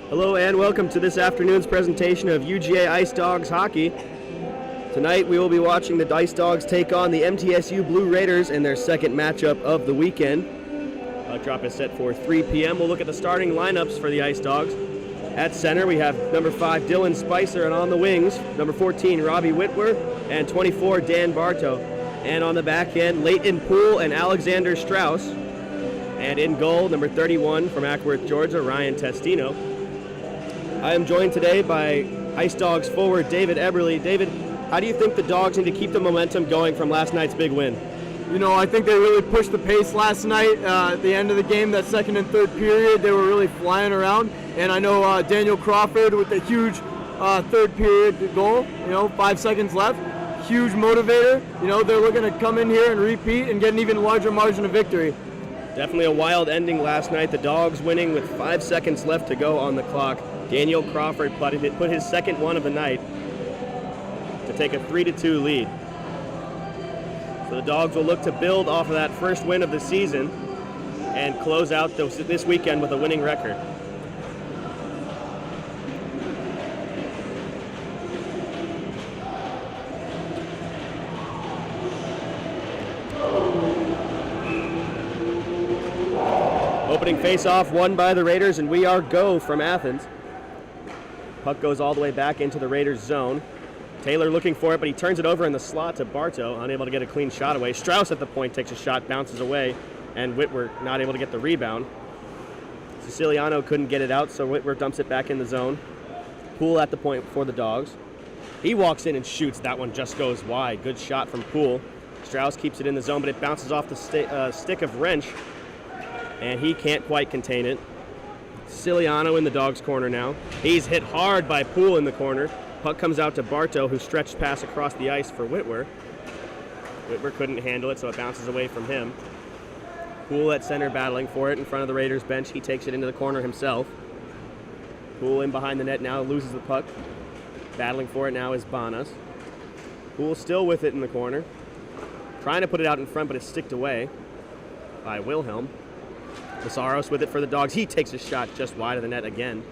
Hello and welcome to this afternoon's presentation of UGA Ice Dawgs Hockey. Tonight we will be watching the Ice Dawgs take on the MTSU Blue Raiders in their second matchup of the weekend. Puck drop is set for 3 p.m. We'll look at the starting lineups for the Ice Dawgs. At center we have number 5 Dylan Spicer, and on the wings number 14 Robbie Whitwer and 24 Dan Bartow. And on the back end Leighton Poole and Alexander Strauss. And in goal number 31 from Ackworth, Georgia, Ryan Testino. I am joined today by Ice Dawgs forward David Eberly. David, how do you think the Dogs need to keep the momentum going from last night's big win? You know, I think they really pushed the pace last night. At the end of the game, that second and third period, they were really flying around. And I know Daniel Crawford with a huge third period goal, 5 seconds left. Huge motivator. They're looking to come in here and repeat and get an even larger margin of victory. Definitely a wild ending last night. The Dogs winning with 5 seconds left to go on the clock. Daniel Crawford put his second one of the night to take a 3-2 lead. So the Dogs will look to build off of that first win of the season and close out this weekend with a winning record. Opening face-off won by the Raiders, and we are go from Athens. Puck goes all the way back into the Raiders' zone. Taylor looking for it, but he turns it over in the slot to Bartow, unable to get a clean shot away. Strauss at the point takes a shot, bounces away, and Whitwer not able to get the rebound. Siciliano couldn't get it out, so Whitwer dumps it back in the zone. Poole at the point for the Dogs. He walks in and shoots. That one just goes wide. Good shot from Poole. Strauss keeps it in the zone, but it bounces off the stick of Wrench, and he can't quite contain it. Siciliano in the Dogs' corner now. He's hit hard by Poole in the corner. Puck comes out to Bartow, who stretched pass across the ice for Whitwer. Whitwer couldn't handle it, so it bounces away from him. Poole at center battling for it in front of the Raiders bench. He takes it into the corner himself. Poole in behind the net now, loses the puck. Battling for it now is Banas. Poole still with it in the corner. Trying to put it out in front, but it's sticked away by Wilhelm. Masaros with it for the Dogs. He takes a shot just wide of the net again.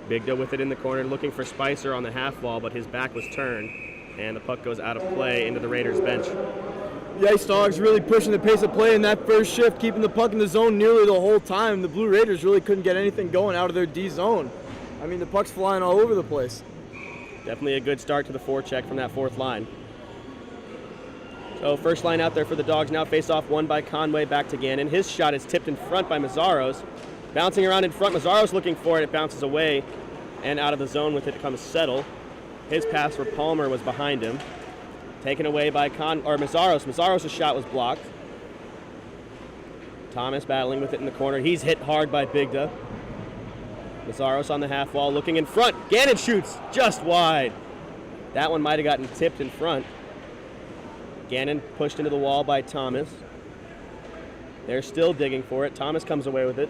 Bigda with it in the corner, looking for Spicer on the half wall, but his back was turned, and the puck goes out of play into the Raiders bench. The Ice Dawgs really pushing the pace of play in that first shift, keeping the puck in the zone nearly the whole time. The Blue Raiders really couldn't get anything going out of their D zone. I mean, the puck's flying all over the place. Definitely a good start to the forecheck from that fourth line. So first line out there for the Dogs now. Face-off won by Conway, back to Gannon. His shot is tipped in front by Mazzaros. Bouncing around in front, Mazzaros looking for it. It bounces away, and out of the zone with it comes Settle. His pass for Palmer was behind him. Taken away by Mazzaros. Mazzaros' shot was blocked. Thomas battling with it in the corner. He's hit hard by Bigda. Mazzaros on the half wall looking in front. Gannon shoots just wide. That one might have gotten tipped in front. Gannon pushed into the wall by Thomas. They're still digging for it. Thomas comes away with it.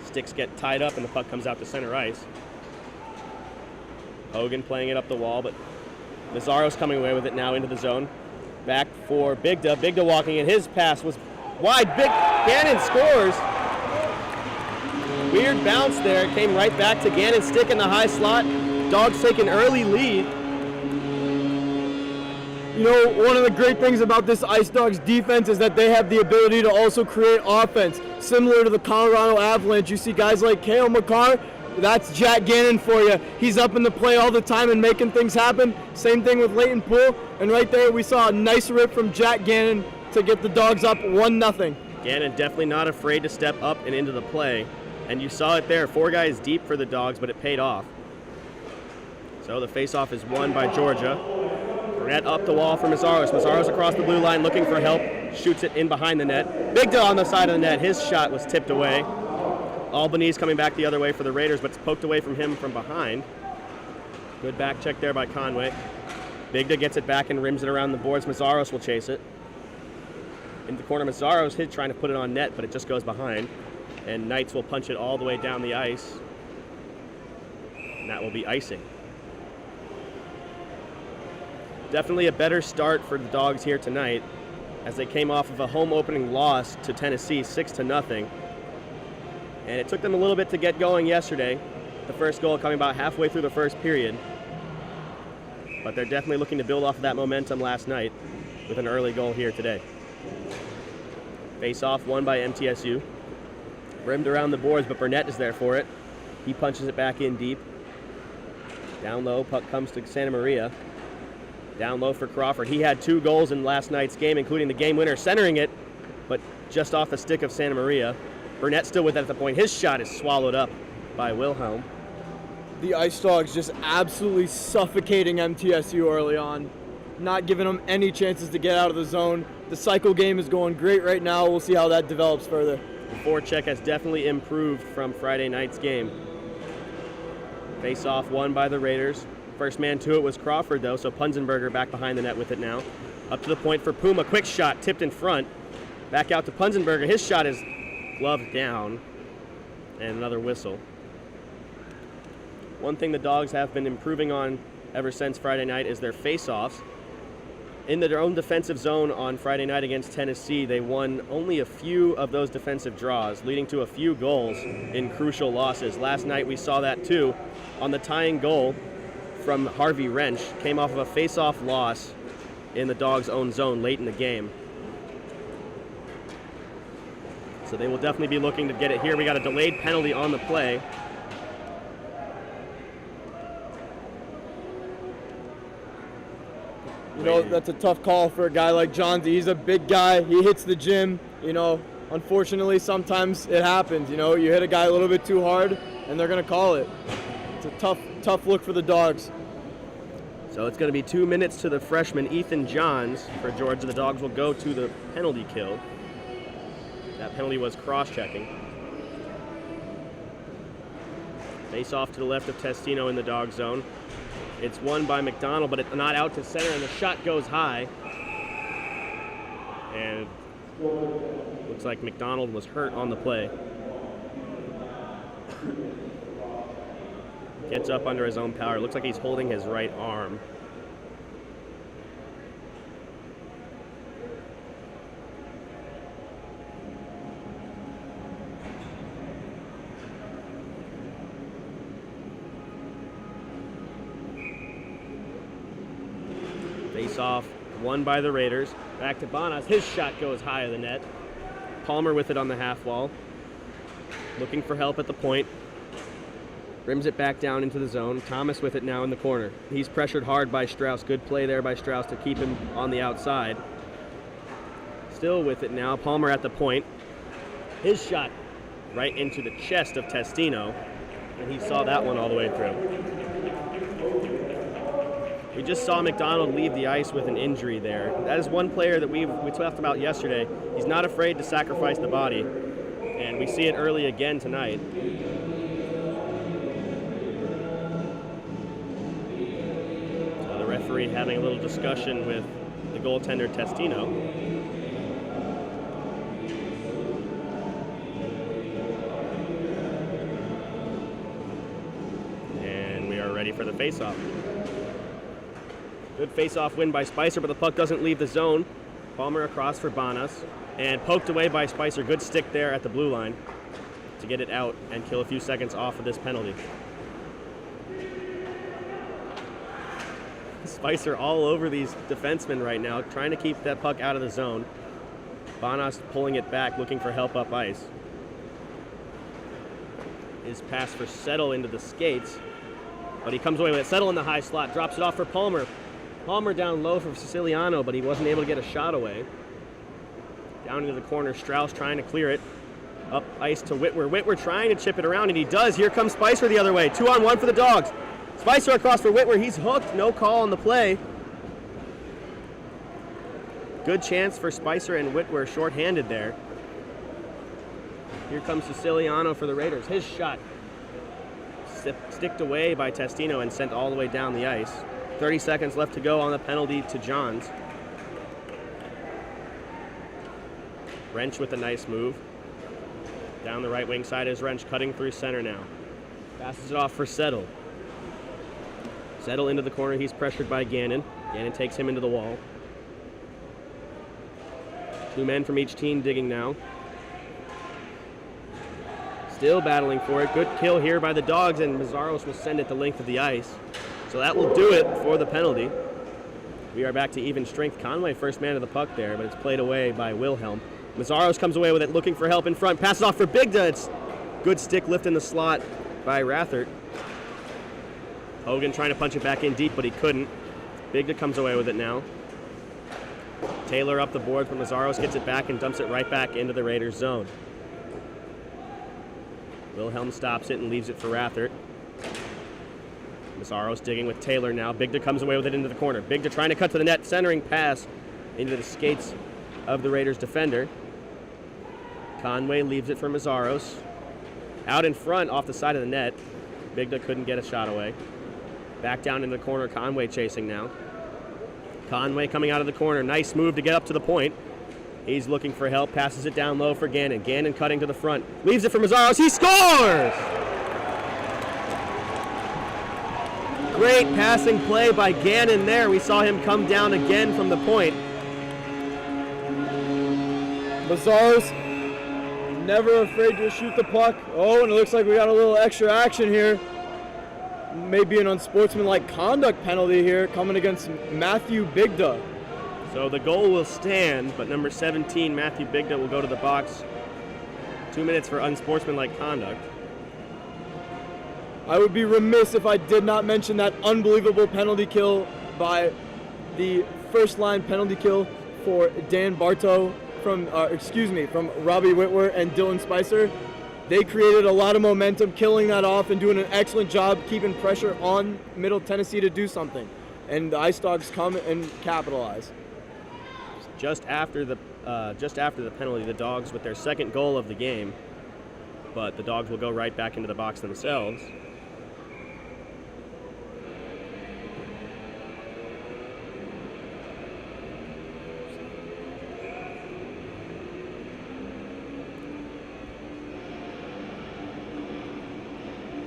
Sticks get tied up and the puck comes out to center ice. Hogan playing it up the wall, but Mazzaro's coming away with it now into the zone. Back for Bigda. Bigda walking in. His pass was wide. Gannon scores. Weird bounce there. It came right back to Gannon. Stick in the high slot. Dogs take an early lead. You know, one of the great things about this Ice Dawgs defense is that they have the ability to also create offense. Similar to the Colorado Avalanche, you see guys like Kale McCarr. That's Jack Gannon for you. He's up in the play all the time and making things happen. Same thing with Leighton Poole. And right there we saw a nice rip from Jack Gannon to get the Dogs up 1-0. Gannon definitely not afraid to step up and into the play. And you saw it there. 4 guys deep for the Dogs, but it paid off. So the faceoff is won by Georgia. Burnett up the wall for Mazzaros. Mazzaros across the blue line looking for help. Shoots it in behind the net. Bigda on the side of the net. His shot was tipped away. Albanese coming back the other way for the Raiders, but it's poked away from him from behind. Good back check there by Conway. Bigda gets it back and rims it around the boards. Mazzaros will chase it. In the corner, Mazzaros hit trying to put it on net, but it just goes behind. And Knights will punch it all the way down the ice. And that will be icing. Definitely a better start for the Dogs here tonight as they came off of a home opening loss to Tennessee 6-0. And it took them a little bit to get going yesterday. The first goal coming about halfway through the first period. But they're definitely looking to build off of that momentum last night with an early goal here today. Face-off won by MTSU. Rimmed around the boards, but Burnett is there for it. He punches it back in deep. Down low, puck comes to Santa Maria. Down low for Crawford. He had 2 goals in last night's game, including the game winner, centering it, but just off the stick of Santa Maria. Burnett still with it at the point. His shot is swallowed up by Wilhelm. The Ice Dawgs just absolutely suffocating MTSU early on, not giving them any chances to get out of the zone. The cycle game is going great right now. We'll see how that develops further. The forecheck has definitely improved from Friday night's game. Face-off won by the Raiders. First man to it was Crawford, though, so Punzenberger back behind the net with it now. Up to the point for Puma. Quick shot, tipped in front. Back out to Punzenberger. His shot is gloved down. And another whistle. One thing the Dogs have been improving on ever since Friday night is their face-offs. In their own defensive zone on Friday night against Tennessee, they won only a few of those defensive draws, leading to a few goals in crucial losses. Last night we saw that too on the tying goal from Harvey Wrench. Came off of a face-off loss in the Dogs' own zone late in the game. So they will definitely be looking to get it here. We got a delayed penalty on the play. You know, that's a tough call for a guy like Johnsy. He's a big guy. He hits the gym. You know, unfortunately, sometimes it happens. You know, you hit a guy a little bit too hard, and they're going to call it. It's a tough look for the Dogs. So it's going to be 2 minutes to the freshman Ethan Johns for Georgia. The Dogs will go to the penalty kill. That penalty was cross-checking. Face off to the left of Testino in the Dog zone. It's won by McDonald, but it's not out to center, and the shot goes high. And looks like McDonald was hurt on the play. Gets up under his own power. Looks like he's holding his right arm. Face-off won by the Raiders. Back to Bonas. His shot goes high of the net. Palmer with it on the half wall. Looking for help at the point. Rims it back down into the zone. Thomas with it now in the corner. He's pressured hard by Strauss. Good play there by Strauss to keep him on the outside. Still with it now. Palmer at the point. His shot right into the chest of Testino. And he saw that one all the way through. We just saw McDonald leave the ice with an injury there. That is one player that we talked about yesterday. He's not afraid to sacrifice the body. And we see it early again tonight. So the referee having a little discussion with the goaltender Testino. And we are ready for the face-off. Good face-off win by Spicer, but the puck doesn't leave the zone. Palmer across for Banas, and poked away by Spicer. Good stick there at the blue line to get it out and kill a few seconds off of this penalty. Spicer all over these defensemen right now, trying to keep that puck out of the zone. Banas pulling it back, looking for help up ice. His pass for Settle into the skates, but he comes away with it. Settle in the high slot, drops it off for Palmer. Palmer down low for Siciliano, but he wasn't able to get a shot away. Down into the corner, Strauss trying to clear it. Up ice to Whitwer. Whitwer trying to chip it around, and he does. Here comes Spicer the other way. 2-on-1 for the Dogs. Spicer across for Whitwer. He's hooked. No call on the play. Good chance for Spicer and Whitwer, shorthanded there. Here comes Siciliano for the Raiders. His shot sticked away by Testino and sent all the way down the ice. 30 seconds left to go on the penalty to Johns. Wrench with a nice move. Down the right wing side is Wrench, cutting through center now. Passes it off for Settle. Settle into the corner. He's pressured by Gannon. Gannon takes him into the wall. Two men from each team digging now. Still battling for it. Good kill here by the Dogs, and Mazzaros will send it the length of the ice. So that will do it for the penalty. We are back to even strength. Conway first man of the puck there, but it's played away by Wilhelm. Mazzaros comes away with it, looking for help in front. Passes off for Bigda. It's good stick lift in the slot by Rathert. Hogan trying to punch it back in deep, but he couldn't. Bigda comes away with it now. Taylor up the board, but Mazzaros gets it back and dumps it right back into the Raiders' zone. Wilhelm stops it and leaves it for Rathert. Mazzaros digging with Taylor now. Bigda comes away with it into the corner. Bigda trying to cut to the net, centering pass into the skates of the Raiders defender. Conway leaves it for Mazzaros. Out in front off the side of the net. Bigda couldn't get a shot away. Back down in the corner, Conway chasing now. Conway coming out of the corner. Nice move to get up to the point. He's looking for help, passes it down low for Gannon. Gannon cutting to the front. Leaves it for Mazzaros. He scores! Great passing play by Gannon there. We saw him come down again from the point. Mazzaros never afraid to shoot the puck. Oh, and it looks like we got a little extra action here. Maybe an unsportsmanlike conduct penalty here coming against Matthew Bigda. So the goal will stand, but number 17, Matthew Bigda, will go to the box. 2 minutes for unsportsmanlike conduct. I would be remiss if I did not mention that unbelievable penalty kill by the first line penalty kill for Dan Bartow from Robbie Whitwer and Dylan Spicer. They created a lot of momentum, killing that off and doing an excellent job keeping pressure on Middle Tennessee to do something. And the Ice Dawgs come and capitalize. Just after the penalty, the Dogs with their second goal of the game, but the Dogs will go right back into the box themselves.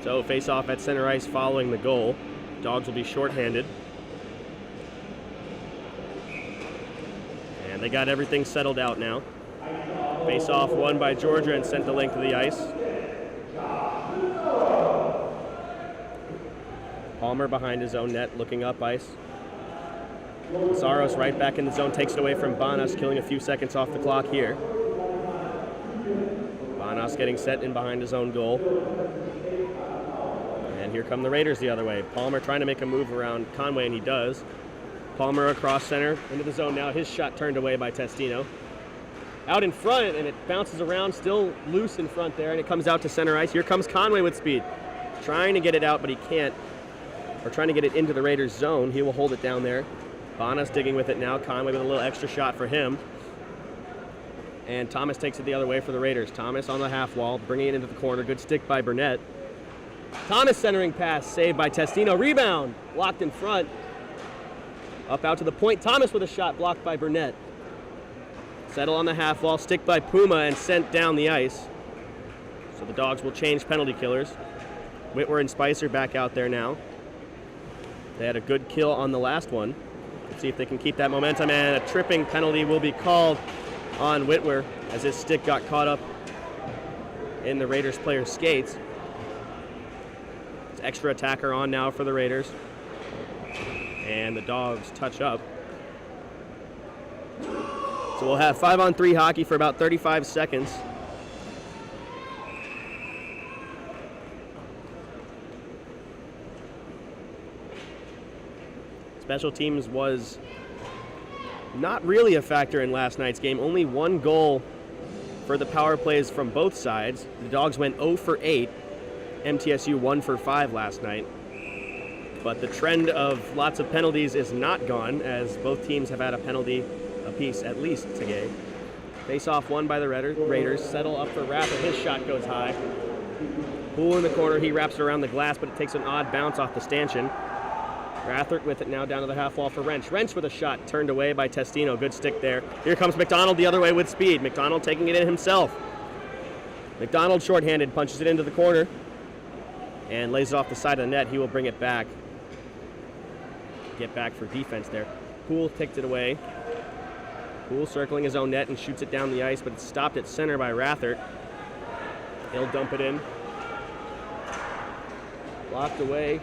So face-off at center ice following the goal. Dogs will be shorthanded. And they got everything settled out now. Face-off won by Georgia and sent the length of the ice. Palmer behind his own net, looking up ice. Mazzaros right back in the zone, takes it away from Banas, killing a few seconds off the clock here. Banas getting set in behind his own goal. And here come the Raiders the other way. Palmer trying to make a move around Conway, and he does. Palmer across center, into the zone now. His shot turned away by Testino. Out in front, and it bounces around, still loose in front there, and it comes out to center ice. Here comes Conway with speed. Trying to get it out, but he can't. Or trying to get it into the Raiders' zone. He will hold it down there. Banas digging with it now. Conway with a little extra shot for him. And Thomas takes it the other way for the Raiders. Thomas on the half wall, bringing it into the corner. Good stick by Burnett. Thomas centering pass, saved by Testino. Rebound, locked in front Up out to the point. Thomas with a shot blocked by Burnett. Settle on the half wall, stick by Puma, and sent down the ice. So the Dogs will change penalty killers. Whitwer and Spicer back out there now. They had a good kill on the last one. Let's see if they can keep that momentum, and a tripping penalty will be called on Whitwer as his stick got caught up in the Raiders player's skates. It's extra attacker on now for the Raiders. And the Dogs touch up. So we'll have 5-on-3 hockey for about 35 seconds. Special teams was not really a factor in last night's game. Only one goal for the power plays from both sides. The Dogs went 0 for 8. MTSU 1 for 5 last night. But the trend of lots of penalties is not gone, as both teams have had a penalty apiece at least today. Face-off won by the Raiders. Settle up for Rathert. His shot goes high. Poole in the corner. He wraps it around the glass, but it takes an odd bounce off the stanchion. Rathert with it now down to the half wall for Wrench. Wrench with a shot turned away by Testino. Good stick there. Here comes McDonald the other way with speed. McDonald taking it in himself. McDonald shorthanded, punches it into the corner and lays it off the side of the net. He will bring it back. Get back for defense there. Poole takes it away. Poole circling his own net and shoots it down the ice, but it's stopped at center by Rathert. He'll dump it in. Blocked away.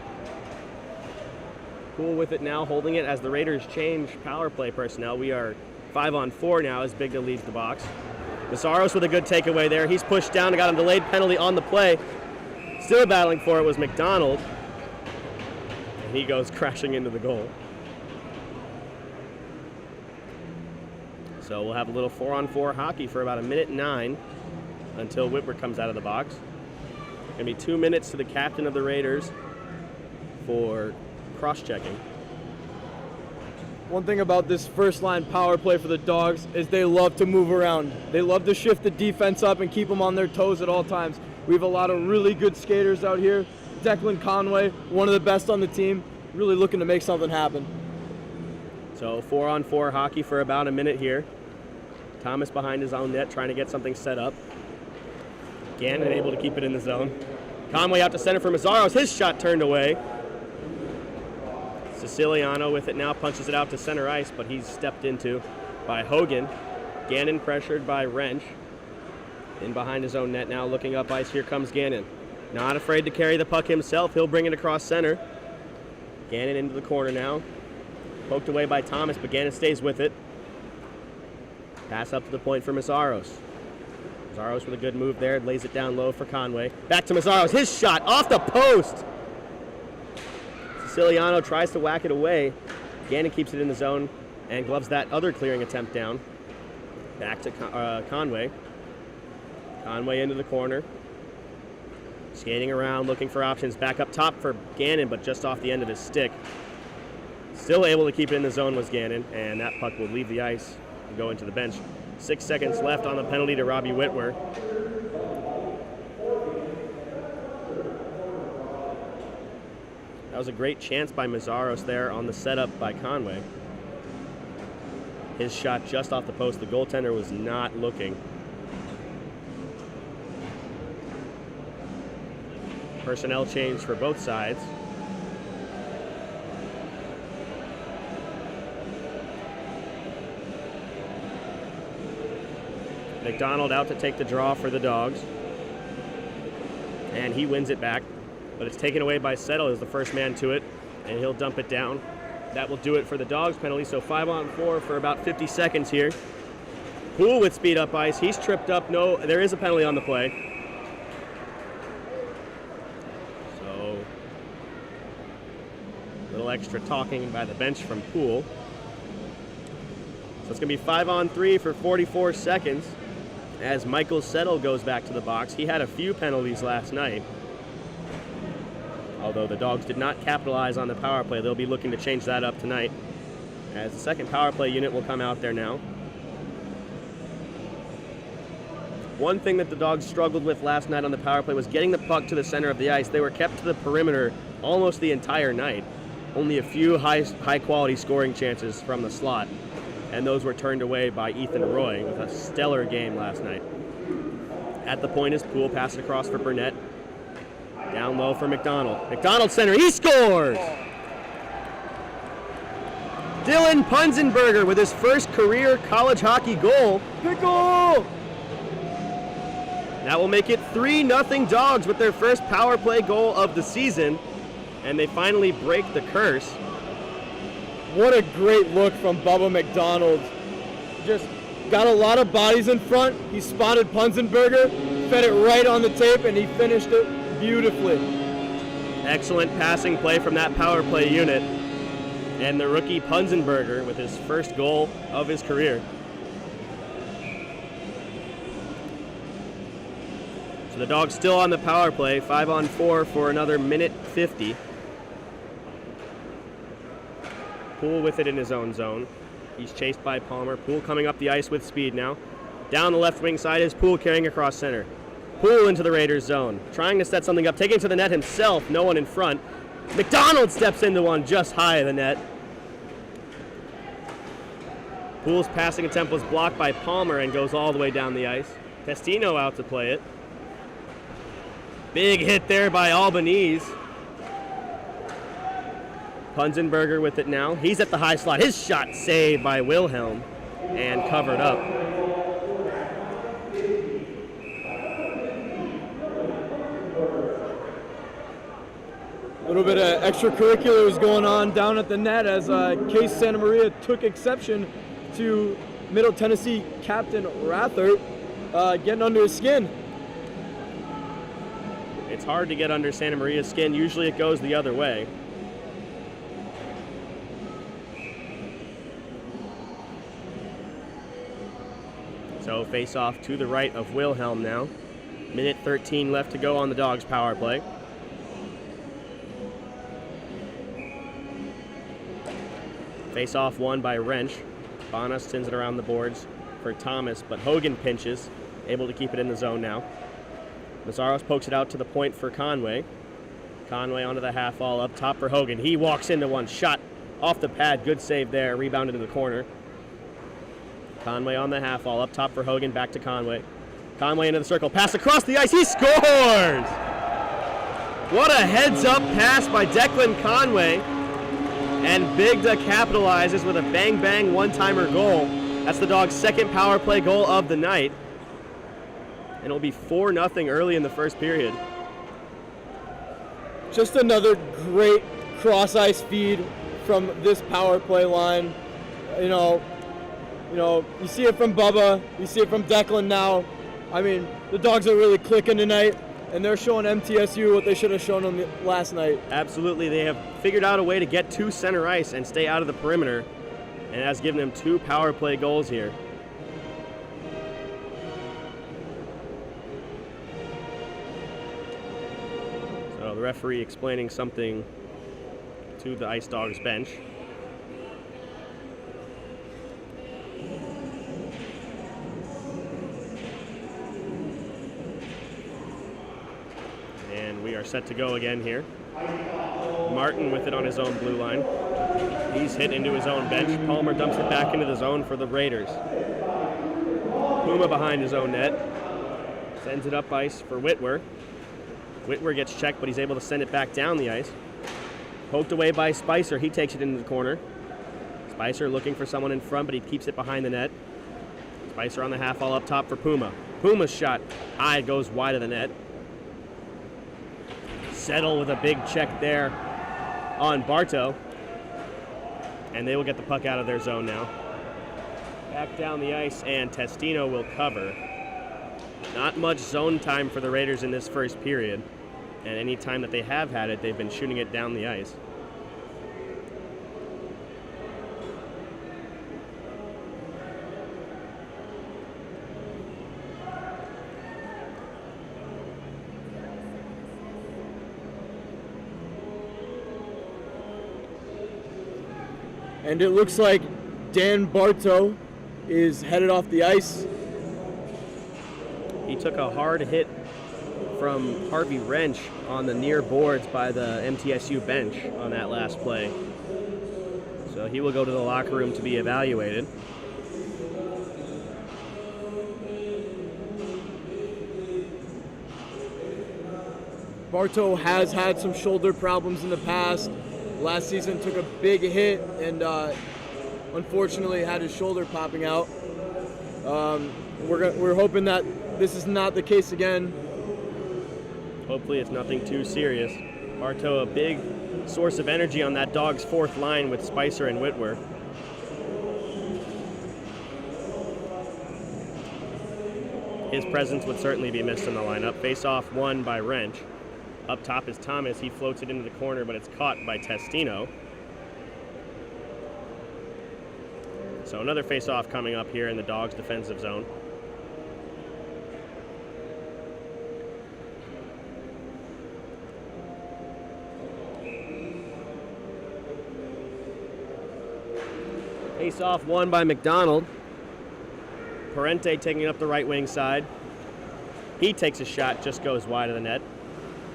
Poole with it now, holding it as the Raiders change power play personnel. We are 5-on-4 now as Bigda leaves the box. Masaros with a good takeaway there. He's pushed down and got a delayed penalty on the play. Still battling for it was McDonald. And he goes crashing into the goal. So we'll have a little 4-on-4 hockey for about 1:09 until Whitwer comes out of the box. Gonna be 2 minutes to the captain of the Raiders for cross-checking. One thing about this first line power play for the Dogs is they love to move around. They love to shift the defense up and keep them on their toes at all times. We have a lot of really good skaters out here. Declan Conway, one of the best on the team, really looking to make something happen. So 4-on-4 hockey for about a minute here. Thomas behind his own net trying to get something set up. Gannon able to keep it in the zone. Conway out to center for Mazzaros. His shot turned away. Siciliano with it now, punches it out to center ice, but he's stepped into by Hogan. Gannon pressured by Wrench. In behind his own net now, looking up ice. Here comes Gannon. Not afraid to carry the puck himself. He'll bring it across center. Gannon into the corner now. Poked away by Thomas, but Gannon stays with it. Pass up to the point for Mazzaros. Mazzaros with a good move there, lays it down low for Conway. Back to Mazzaros. His shot off the post. Siciliano tries to whack it away. Gannon keeps it in the zone and gloves that other clearing attempt down. Back to Conway. Conway into the corner. Skating around, looking for options. Back up top for Gannon, but just off the end of his stick. Still able to keep it in the zone was Gannon, and that puck will leave the ice and go into the bench. 6 seconds left on the penalty to Robbie Whitwer. That was a great chance by Mazzaros there on the setup by Conway. His shot just off the post. The goaltender was not looking. Personnel change for both sides. McDonald out to take the draw for the Dogs. And he wins it back. But it's taken away by Settle as the first man to it. And he'll dump it down. That will do it for the Dogs penalty. So 5-on-4 for about 50 seconds here. Poole with speed up ice. He's tripped up. No, there is a penalty on the play. So a little extra talking by the bench from Poole. So it's going to be 5-on-3 for 44 seconds as Michael Settle goes back to the box. He had a few penalties last night. Although the Dogs did not capitalize on the power play, they'll be looking to change that up tonight as the second power play unit will come out there now. One thing that the Dogs struggled with last night on the power play was getting the puck to the center of the ice. They were kept to the perimeter almost the entire night. only a few high-quality scoring chances from the slot, and those were turned away by Ethan Roy with a stellar game last night. At the point is Poole, pass it across for Burnett. Down low for McDonald. McDonald center, he scores! Dylan Punzenberger with his first career college hockey goal. Pickle! That will make it 3-0 Dogs with their first power play goal of the season, and they finally break the curse. What a great look from Bubba McDonald. Just got a lot of bodies in front. He spotted Punzenberger, fed it right on the tape, and he finished it beautifully. Excellent passing play from that power play unit. And the rookie Punzenberger with his first goal of his career. So the Dogs still on the power play, 5-on-4 for another minute 50. Poole with it in his own zone. He's chased by Palmer. Poole coming up the ice with speed now. Down the left wing side is Poole carrying across center. Poole into the Raiders zone, trying to set something up, taking it to the net himself, no one in front. McDonald steps into one just high of the net. Poole's passing attempt was blocked by Palmer and goes all the way down the ice. Testino out to play it. Big hit there by Albanese. Punzenberger with it now. He's at the high slot. His shot saved by Wilhelm and covered up. A little bit of extracurriculars going on down at the net as Case Santa Maria took exception to Middle Tennessee captain Rathert getting under his skin. It's hard to get under Santa Maria's skin. Usually it goes the other way. So face off to the right of Wilhelm now. Minute 13 left to go on the Dogs power play. Face off won by Wrench. Bana sends it around the boards for Thomas, but Hogan pinches, able to keep it in the zone now. Mazzaros pokes it out to the point for Conway. Conway onto the half wall up top for Hogan. He walks into one, shot off the pad, good save there, rebounded in the corner. Conway on the half wall up top for Hogan, back to Conway. Conway into the circle, pass across the ice, he scores! What a heads-up pass by Declan Conway. And Bigda capitalizes with a bang-bang one-timer goal. That's the Dogs' second power play goal of the night. And it'll be 4-0 early in the first period. Just another great cross-ice feed from this power play line. You know, you see it from Bubba, you see it from Declan now. I mean, the Dogs are really clicking tonight, and they're showing MTSU what they should have shown them last night. Absolutely, they have figured out a way to get to center ice and stay out of the perimeter, and it has given them 2 power play goals here. So the referee explaining something to the Ice Dawgs bench. And we are set to go again here. Martin with it on his own blue line. He's hit into his own bench. Palmer dumps it back into the zone for the Raiders. Puma behind his own net. Sends it up ice for Whitwer. Whitwer gets checked, but he's able to send it back down the ice. Poked away by Spicer. He takes it into the corner. Spicer looking for someone in front, but he keeps it behind the net. Spicer on the half wall up top for Puma. Puma's shot high, goes wide of the net. Settle with a big check there on Bartow. And they will get the puck out of their zone now. Back down the ice, and Testino will cover. Not much zone time for the Raiders in this first period. And any time that they have had it, they've been shooting it down the ice. And it looks like Dan Bartow is headed off the ice. He took a hard hit from Harvey Wrench on the near boards by the MTSU bench on that last play. So he will go to the locker room to be evaluated. Bartow has had some shoulder problems in the past. Last season took a big hit and unfortunately had his shoulder popping out. We're hoping that this is not the case again. Hopefully it's nothing too serious. Bartow, a big source of energy on that Dawgs fourth line with Spicer and Whitwer. His presence would certainly be missed in the lineup. Face-off won by Wrench. Up top is Thomas. He floats it into the corner, but it's caught by Testino. So another face-off coming up here in the Dawgs defensive zone. Face-off won by McDonald. Parente taking up the right wing side. He takes a shot, just goes wide of the net.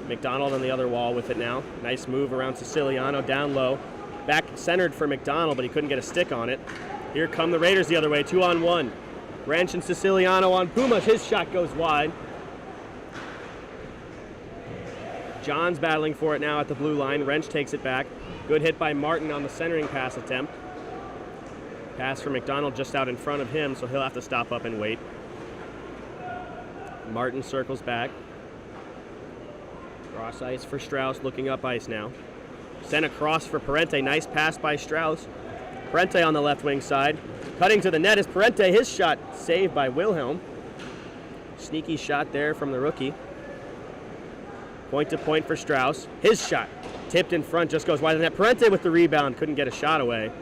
McDonald on the other wall with it now. Nice move around Siciliano, down low. Back centered for McDonald, but he couldn't get a stick on it. Here come the Raiders the other way, 2-on-1. Wrench and Siciliano on Pumas. His shot goes wide. John's battling for it now at the blue line. Wrench takes it back. Good hit by Martin on the centering pass attempt. Pass for McDonald just out in front of him, so he'll have to stop up and wait. Martin circles back. Cross ice for Strauss, looking up ice now. Sent across for Parente. Nice pass by Strauss. Parente on the left wing side. Cutting to the net is Parente. His shot saved by Wilhelm. Sneaky shot there from the rookie. Point to point for Strauss. His shot tipped in front, just goes wide of the net. Parente with the rebound, couldn't get a shot away.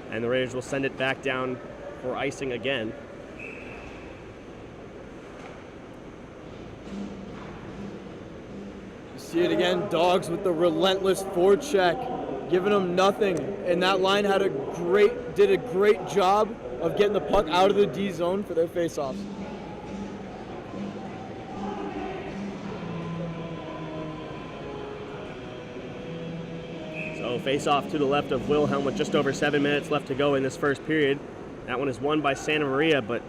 And the Raiders will send it back down for icing again. See it again, Dawgs with the relentless forecheck, giving them nothing. And that line did a great job of getting the puck out of the D zone for their faceoffs. So face-off to the left of Wilhelm with just over 7 minutes left to go in this first period. That one is won by Santa Maria, but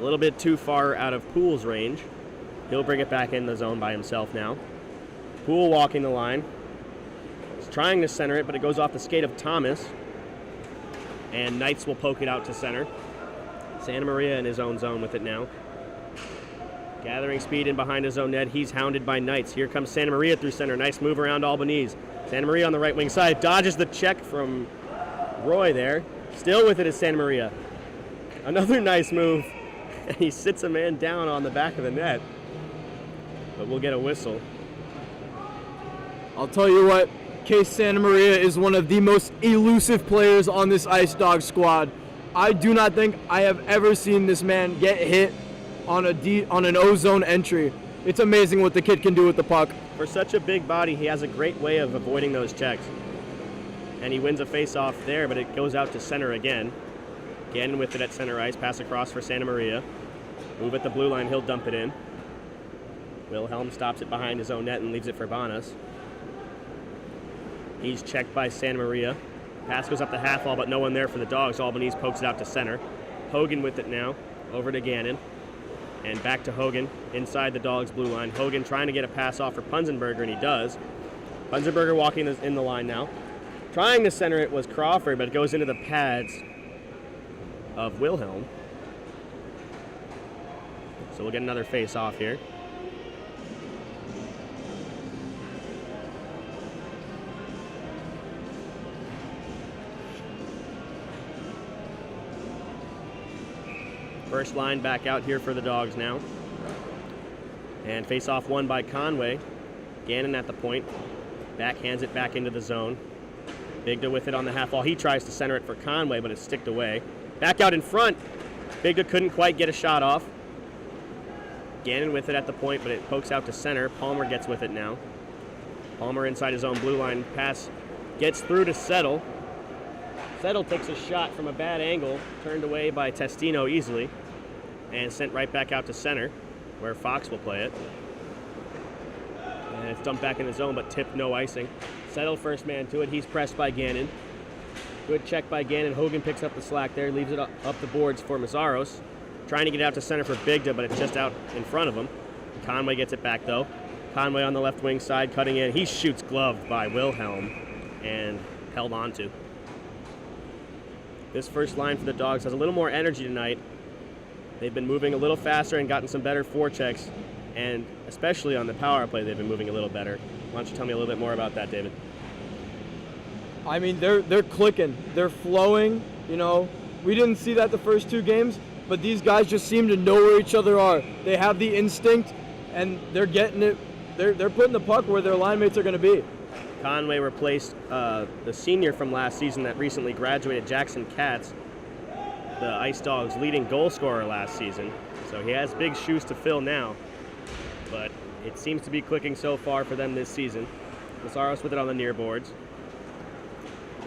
a little bit too far out of Poole's range. He'll bring it back in the zone by himself now. Poole walking the line. He's trying to center it, but it goes off the skate of Thomas. And Knights will poke it out to center. Santa Maria in his own zone with it now. Gathering speed in behind his own net. He's hounded by Knights. Here comes Santa Maria through center. Nice move around Albanese. Santa Maria on the right wing side. Dodges the check from Roy there. Still with it is Santa Maria. Another nice move. And he sits a man down on the back of the net. But we'll get a whistle. I'll tell you what, Case Santa Maria is one of the most elusive players on this Ice Dawgs squad. I do not think I have ever seen this man get hit on an O-zone entry. It's amazing what the kid can do with the puck. For such a big body, he has a great way of avoiding those checks. And he wins a face-off there, but it goes out to center again. Again with it at center ice, pass across for Santa Maria. Move at the blue line, he'll dump it in. Wilhelm stops it behind his own net and leaves it for Banas. He's checked by Santa Maria. Pass goes up the half wall, but no one there for the Dawgs. Albanese pokes it out to center. Hogan with it now, over to Gannon. And back to Hogan, inside the Dawgs blue line. Hogan trying to get a pass off for Punzenberger, and he does. Punzenberger walking in the line now. Trying to center it was Crawford, but it goes into the pads of Wilhelm. So we'll get another face off here. First line back out here for the Dawgs now. And face-off won by Conway. Gannon at the point. Backhands it back into the zone. Bigda with it on the half wall. He tries to center it for Conway, but it's sticked away. Back out in front. Bigda couldn't quite get a shot off. Gannon with it at the point, but it pokes out to center. Palmer gets with it now. Palmer inside his own blue line. Pass gets through to Settle. Settle takes a shot from a bad angle, turned away by Testino easily, and sent right back out to center, where Fox will play it. it's dumped back in the zone, but tipped, no icing. Settle first man to it. He's pressed by Gannon. Good check by Gannon. Hogan picks up the slack there, leaves it up the boards for Mazzaros. Trying to get it out to center for Bigda, but it's just out in front of him. Conway gets it back, though. Conway on the left wing side, cutting in. He shoots gloved by Wilhelm and held on to. This first line for the Dogs has a little more energy tonight. They've been moving a little faster and gotten some better forechecks, and especially on the power play, they've been moving a little better. Why don't you tell me a little bit more about that, David? I mean, they're clicking. They're flowing. You know, we didn't see that the first 2 games, but these guys just seem to know where each other are. They have the instinct, and they're getting it. They're putting the puck where their line mates are going to be. Conway replaced the senior from last season that recently graduated, Jackson Katz, the Ice Dawgs' leading goal scorer last season. So he has big shoes to fill now, but it seems to be clicking so far for them this season. Mazzaros with it on the near boards.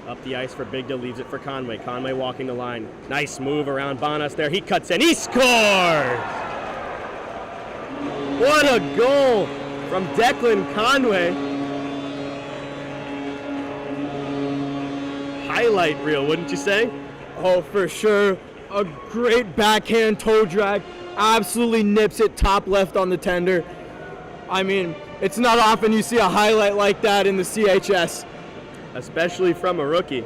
Up the ice for Bigda, leaves it for Conway. Conway walking the line. Nice move around Bonas there. He cuts in. He scores! What a goal from Declan Conway. Highlight reel, wouldn't you say? Oh, for sure. A great backhand toe drag. Absolutely nips it top left on the tender. I mean, it's not often you see a highlight like that in the CHS. Especially from a rookie.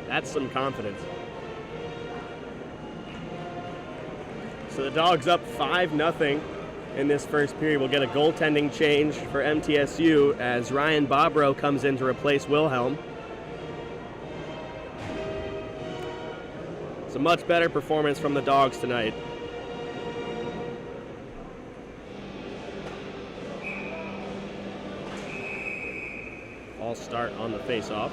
That's some confidence. So the Dogs up 5-0 in this first period. We'll get a goaltending change for MTSU as Ryan Bobrow comes in to replace Wilhelm. It's a much better performance from the Dogs tonight. All start on the face-off.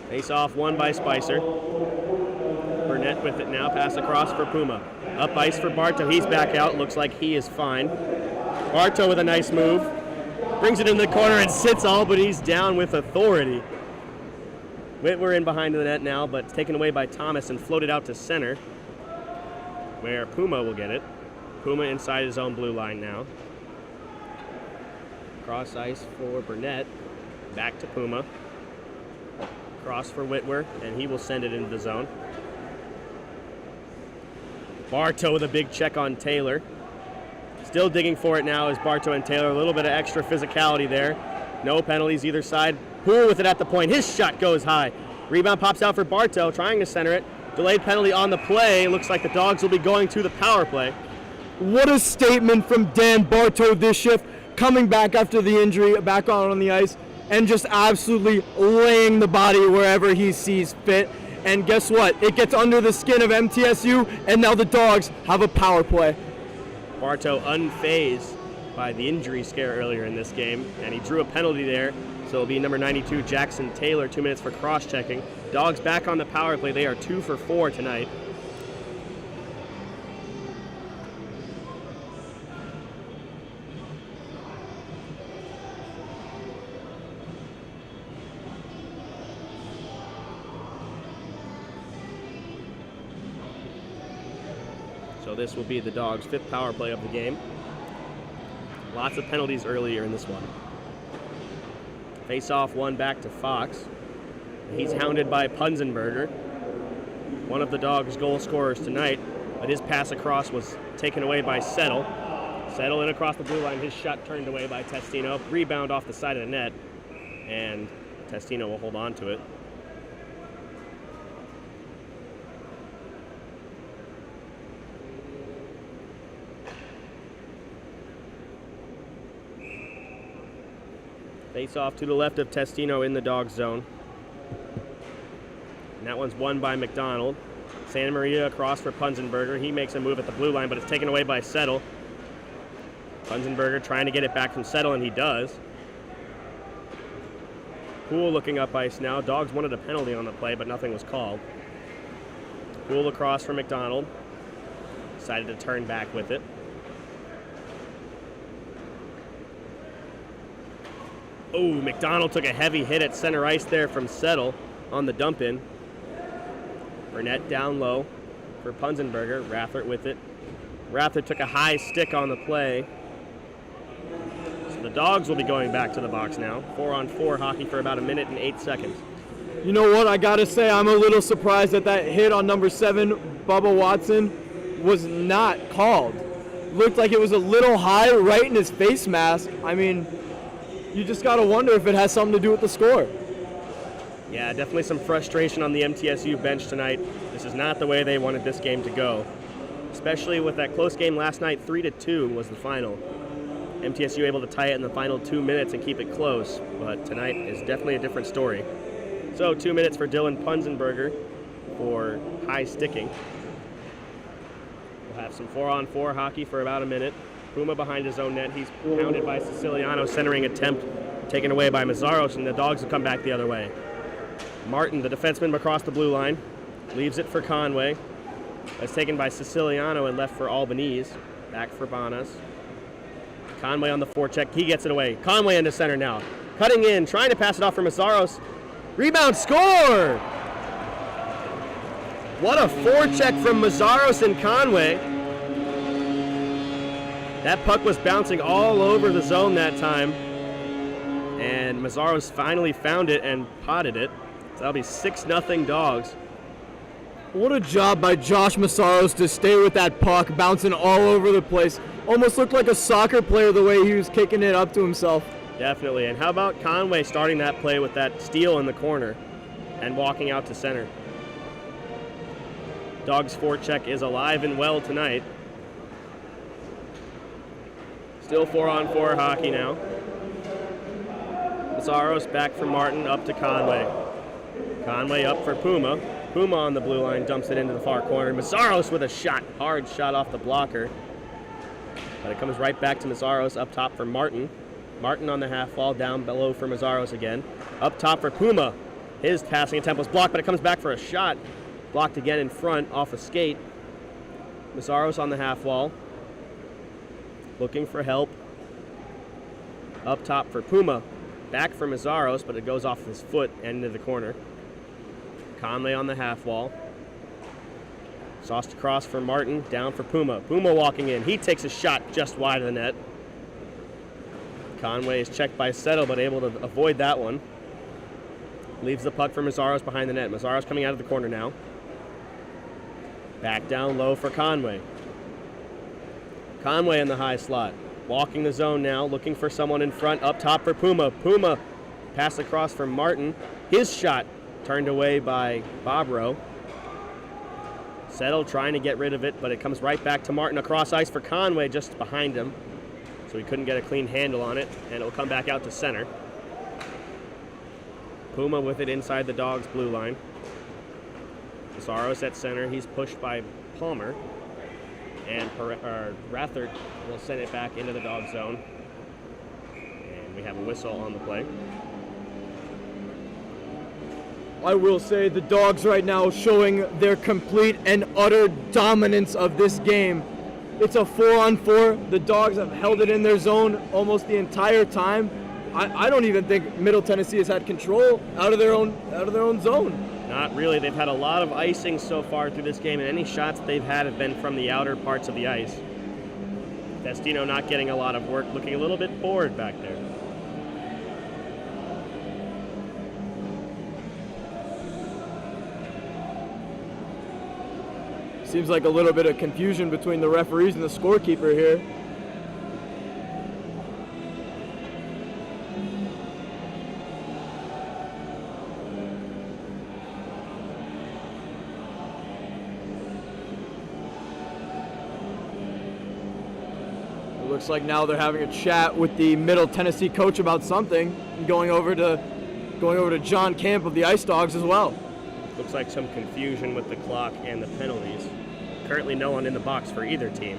Face-off won by Spicer. Burnett with it now, pass across for Puma. Up ice for Bartow, he's back out, looks like he is fine. Bartow with a nice move. Brings it in the corner and sits all, but he's down with authority. Whitwer in behind the net now, but it's taken away by Thomas and floated out to center, where Puma will get it. Puma inside his own blue line now. Cross ice for Burnett. Back to Puma. Cross for Whitwer, and he will send it into the zone. Bartow with a big check on Taylor. Still digging for it now is Bartow and Taylor. A little bit of extra physicality there. No penalties either side. Poole with it at the point. His shot goes high. Rebound pops out for Bartow, trying to center it. Delayed penalty on the play. Looks like the Dogs will be going to the power play. What a statement from Dan Bartow this shift, coming back after the injury, back on the ice, and just absolutely laying the body wherever he sees fit. And guess what? It gets under the skin of MTSU, and now the Dogs have a power play. Bartow unfazed by the injury scare earlier in this game, and he drew a penalty there. So it'll be number 92, Jackson Taylor, 2 minutes for cross-checking. Dogs back on the power play. They are 2 for 4 tonight. So this will be the Dogs' 5th power play of the game. Lots of penalties earlier in this one. Face-off one back to Fox. He's hounded by Punzenberger, one of the Dogs' goal scorers tonight, but his pass across was taken away by Settle. Settle in across the blue line, his shot turned away by Testino. Rebound off the side of the net, and Testino will hold on to it. Face off to the left of Testino in the Dog zone. And that one's won by McDonald. Santa Maria across for Punzenberger. He makes a move at the blue line, but it's taken away by Settle. Punzenberger trying to get it back from Settle, and he does. Poole looking up ice now. Dogs wanted a penalty on the play, but nothing was called. Poole across for McDonald. Decided to turn back with it. Oh, McDonald took a heavy hit at center ice there from Settle on the dump in. Burnett down low for Punzenberger. Rathert with it. Rathert took a high stick on the play. So the Dogs will be going back to the box now. 4-on-4 hockey for about 1 minute and 8 seconds. You know what? I got to say, I'm a little surprised that hit on number 7, Bubba Watson, was not called. Looked like it was a little high right in his face mask. I mean, you just got to wonder if it has something to do with the score. Yeah, definitely some frustration on the MTSU bench tonight. This is not the way they wanted this game to go. Especially with that close game last night, 3-2 was the final. MTSU able to tie it in the final 2 minutes and keep it close, but tonight is definitely a different story. So 2 minutes for Dylan Punzenberger for high sticking. We'll have some 4-on-4 hockey for about 1 minute. Puma behind his own net. He's pounded by Siciliano, centering attempt taken away by Mazzaros, and the Dogs will come back the other way. Martin, the defenseman across the blue line, leaves it for Conway. That's taken by Siciliano and left for Albanese. Back for Banas. Conway on the forecheck. He gets it away. Conway into center now. Cutting in, trying to pass it off for Mazzaros. Rebound, score! What a forecheck from Mazzaros and Conway. That puck was bouncing all over the zone that time. And Mazzaros finally found it and potted it. So that'll be 6-0 Dogs. What a job by Josh Mazzaros to stay with that puck, bouncing all over the place. Almost looked like a soccer player the way he was kicking it up to himself. Definitely. And how about Conway starting that play with that steal in the corner and walking out to center? Dogs' forecheck is alive and well tonight. Still 4-on-4 hockey now. Mazzaros back for Martin, up to Conway. Conway up for Puma. Puma on the blue line dumps it into the far corner. Mazzaros with a shot, hard shot off the blocker. But it comes right back to Mazzaros up top for Martin. Martin on the half wall, down below for Mazzaros again. Up top for Puma. His passing attempt was blocked, but it comes back for a shot. Blocked again in front, off a skate. Mazzaros on the half wall. Looking for help. Up top for Puma. Back for Mazzaros, but it goes off his foot and into the corner. Conley on the half wall. Sauced across for Martin, down for Puma. Puma walking in. He takes a shot just wide of the net. Conway is checked by Settle, but able to avoid that one. Leaves the puck for Mazzaros behind the net. Mazzaros coming out of the corner now. Back down low for Conway. Conway in the high slot. Walking the zone now, looking for someone in front. Up top for Puma. Puma pass across for Martin. His shot turned away by Bobro. Settle trying to get rid of it, but it comes right back to Martin across ice for Conway just behind him. So he couldn't get a clean handle on it, and it will come back out to center. Puma with it inside the Dogs' blue line. Mazzaros at center. He's pushed by Palmer. And Rathert will send it back into the Dog zone. And we have a whistle on the play. I will say the Dogs right now showing their complete and utter dominance of this game. It's a 4-on-4. The Dogs have held it in their zone almost the entire time. I don't even think Middle Tennessee has had control out of their own zone. Not really. They've had a lot of icing so far through this game, and any shots they've had have been from the outer parts of the ice. Destino not getting a lot of work, looking a little bit bored back there. Seems like a little bit of confusion between the referees and the scorekeeper here. Looks like now they're having a chat with the Middle Tennessee coach about something, and going over to John Camp of the Ice Dawgs as well. Looks like some confusion with the clock and the penalties. Currently no one in the box for either team.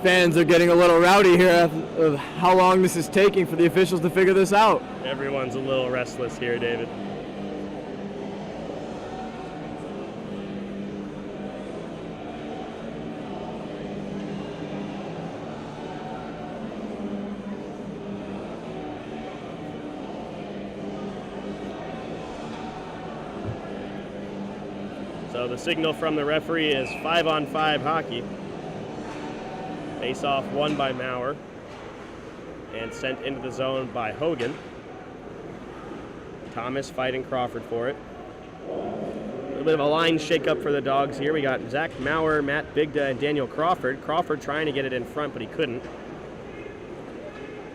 fans are getting a little rowdy here of how long this is taking for the officials to figure this out. Everyone's a little restless here, David. So the signal from the referee is 5-on-5 hockey. Face-off won by Maurer and sent into the zone by Hogan. Thomas fighting Crawford for it. A little bit of a line shake-up for the Dogs here. We got Zach Maurer, Matt Bigda, and Daniel Crawford. Crawford trying to get it in front, but he couldn't.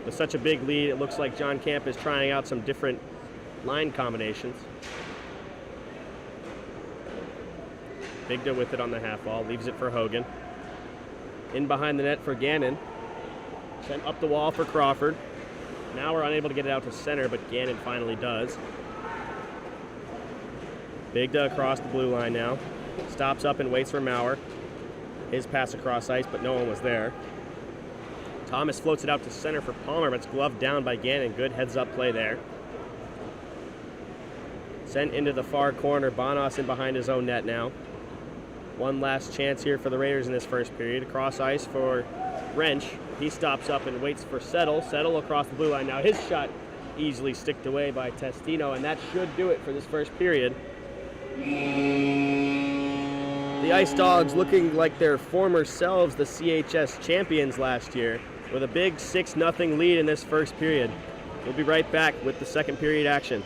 With such a big lead, it looks like John Camp is trying out some different line combinations. Bigda with it on the half wall, leaves it for Hogan. In behind the net for Gannon. Sent up the wall for Crawford. Now we're unable to get it out to center, but Gannon finally does. Bigda across the blue line now. Stops up and waits for Maurer. His pass across ice, but no one was there. Thomas floats it out to center for Palmer, but it's gloved down by Gannon. Good heads-up play there. Sent into the far corner. Bonos in behind his own net now. One last chance here for the Raiders in this first period. Across ice for Wrench. He stops up and waits for Settle. Settle across the blue line. Now his shot easily sticked away by Testino, and that should do it for this first period. The Ice Dogs looking like their former selves, the CHS champions last year, with a big 6-0 lead in this first period. We'll be right back with the second period action.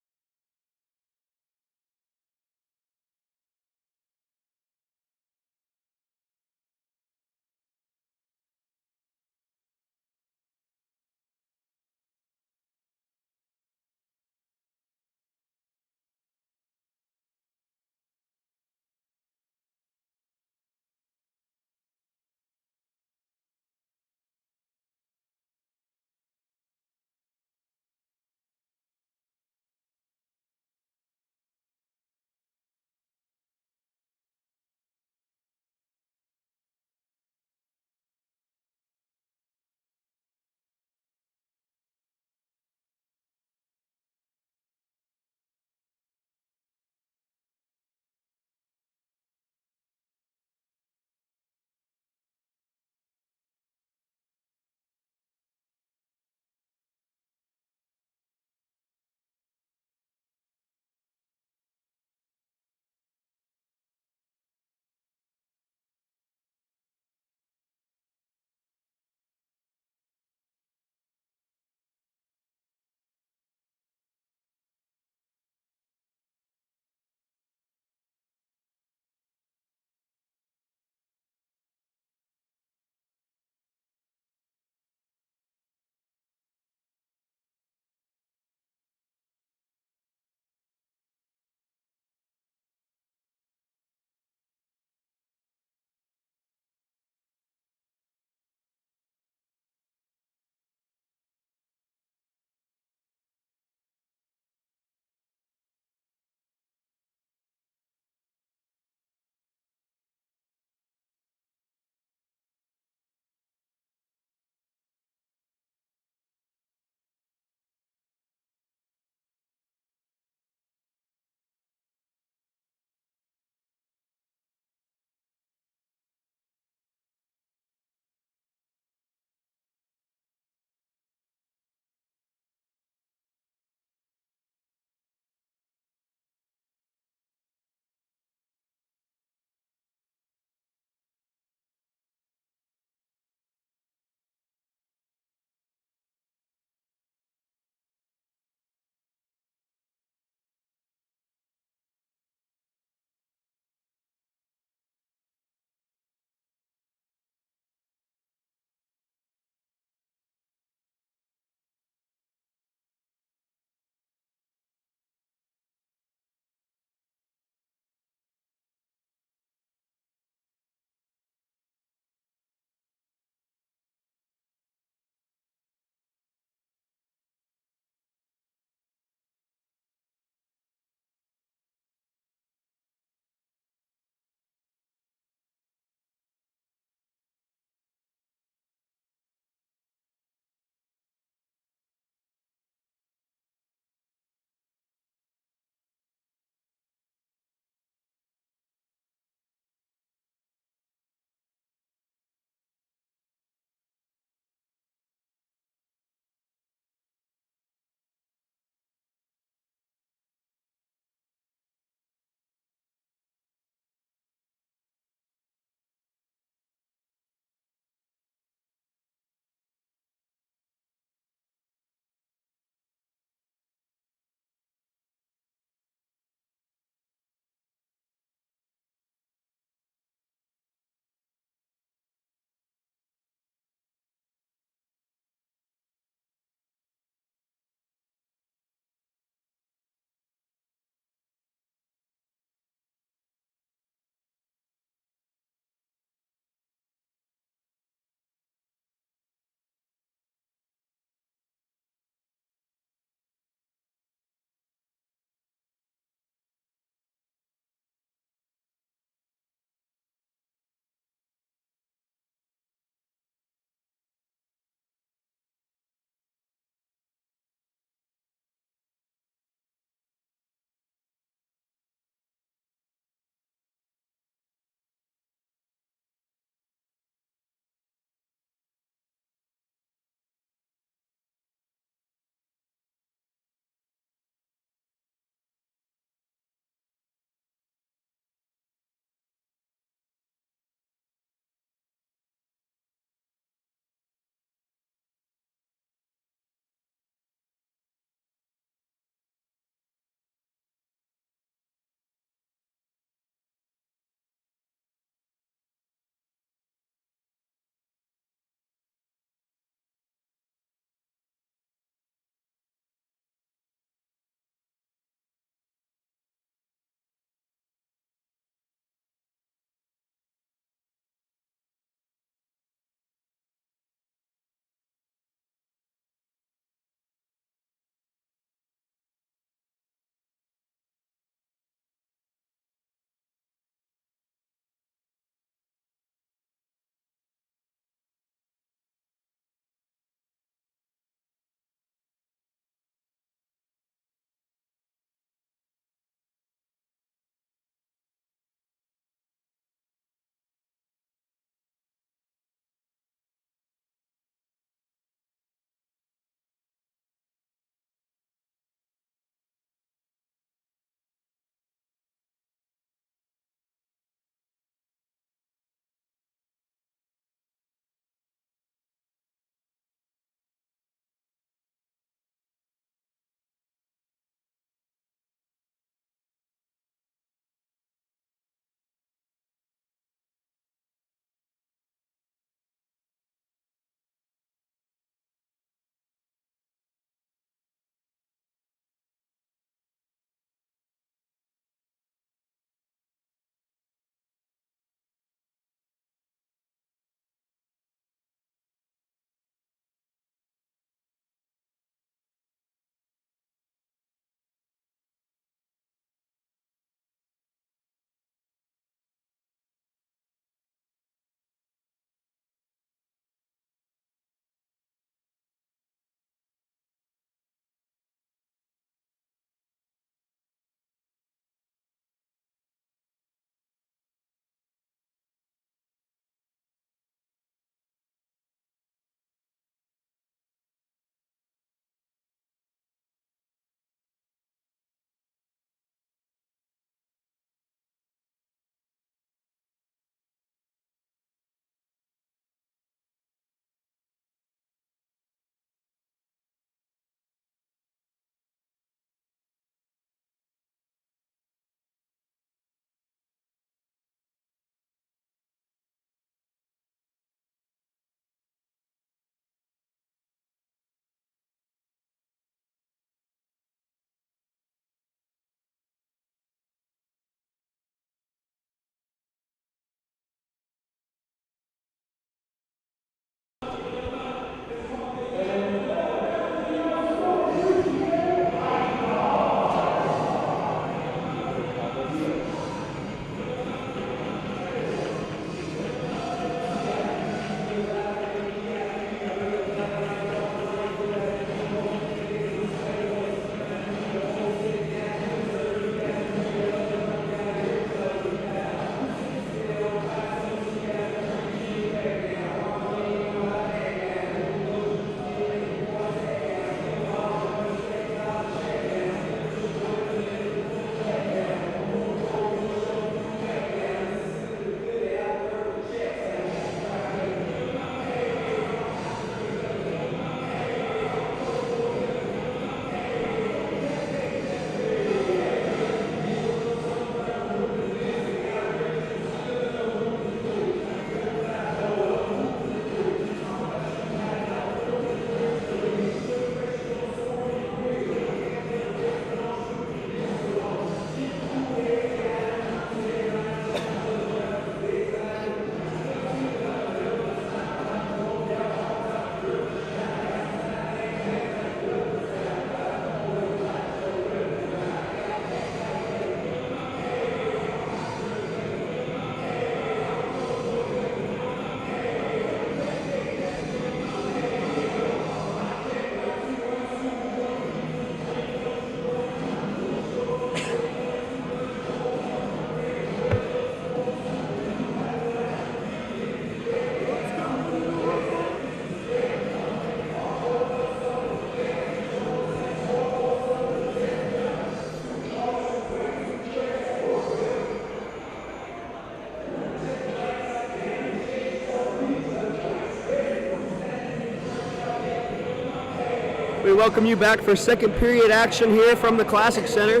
We welcome you back for second period action here from the Classic Center.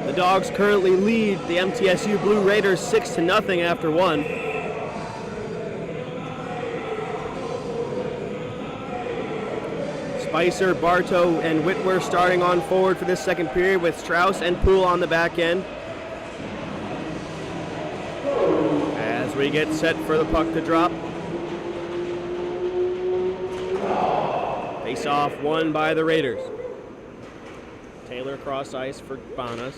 The Dogs currently lead the MTSU Blue Raiders 6-0 after one. Spicer, Bartow, and Whitwer starting on forward for this second period with Strauss and Poole on the back end. As we get set for the puck to drop. Face off won by the Raiders. Taylor across ice for Banas.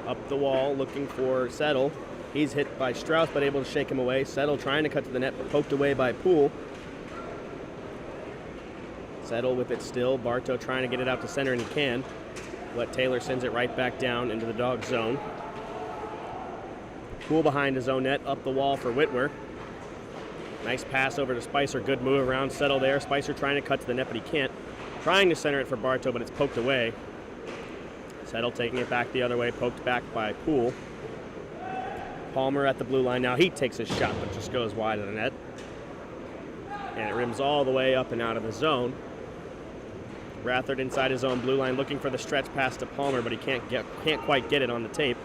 Up the wall looking for Settle. He's hit by Strauss but able to shake him away. Settle trying to cut to the net but poked away by Poole. Settle with it still. Bartow trying to get it out to center and he can. But Taylor sends it right back down into the Dog zone. Poole behind his own net, up the wall for Whitwer. Nice pass over to Spicer, good move around Settle there. Spicer trying to cut to the net, but he can't. Trying to center it for Bartow, but it's poked away. Settle taking it back the other way, poked back by Poole. Palmer at the blue line now. He takes his shot, but just goes wide of the net. And it rims all the way up and out of the zone. Rathard inside his own blue line, looking for the stretch pass to Palmer, but he can't quite get it on the tape.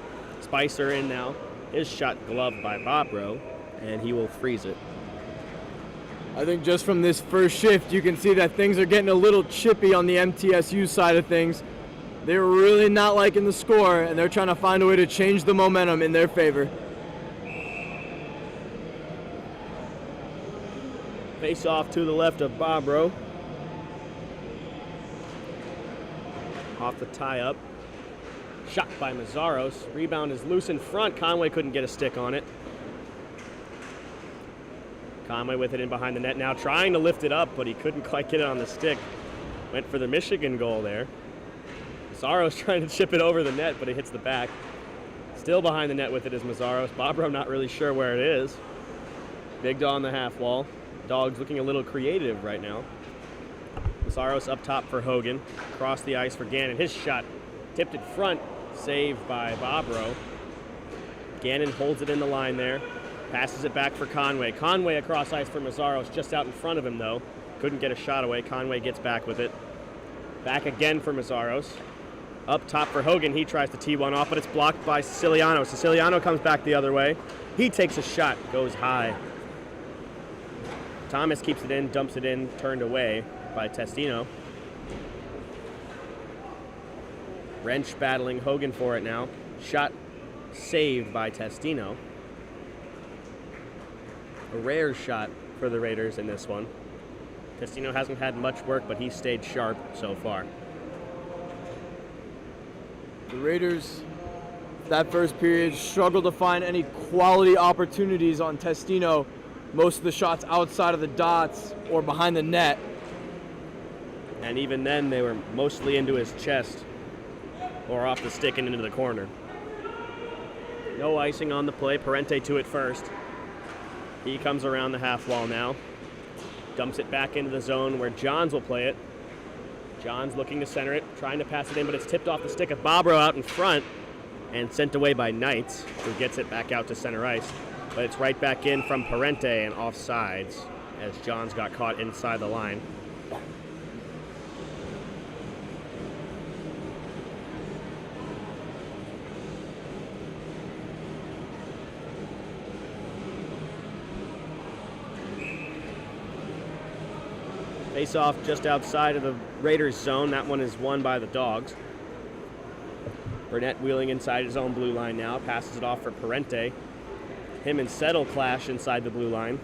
Spicer in now. His shot gloved by Bobrow, and he will freeze it. I think just from this first shift, you can see that things are getting a little chippy on the MTSU side of things. They're really not liking the score, and they're trying to find a way to change the momentum in their favor. Face off to the left of Bobrow. Off the tie-up. Shot by Mazzaros. Rebound is loose in front. Conway couldn't get a stick on it. Conway with it in behind the net now, trying to lift it up, but he couldn't quite get it on the stick. Went for the Michigan goal there. Mazzaros trying to chip it over the net, but it hits the back. Still behind the net with it is Mazzaros. Bobrow not really sure where it is. Big on the half wall. Dogs looking a little creative right now. Mazzaros up top for Hogan. Across the ice for Gannon. His shot tipped it front, saved by Bobrow. Gannon holds it in the line there. Passes it back for Conway. Conway across ice for Mazzaros, just out in front of him though. Couldn't get a shot away. Conway gets back with it. Back again for Mazzaros. Up top for Hogan. He tries to tee one off, but it's blocked by Siciliano. Siciliano comes back the other way. He takes a shot, goes high. Thomas keeps it in, dumps it in, turned away by Testino. Wrench battling Hogan for it now. Shot saved by Testino. A rare shot for the Raiders in this one. Testino hasn't had much work, but he's stayed sharp so far. The Raiders, that first period, struggled to find any quality opportunities on Testino. Most of the shots outside of the dots or behind the net. And even then, they were mostly into his chest or off the stick and into the corner. No icing on the play. Parente to it first. He comes around the half wall now. Dumps it back into the zone where Johns will play it. Johns looking to center it, trying to pass it in, but it's tipped off the stick of Bobrow out in front and sent away by Knights, who gets it back out to center ice. But it's right back in from Parente and offsides as Johns got caught inside the line. Face off just outside of the Raiders zone. That one is won by the Dogs. Burnett wheeling inside his own blue line now. Passes it off for Parente. Him and Settle clash inside the blue line.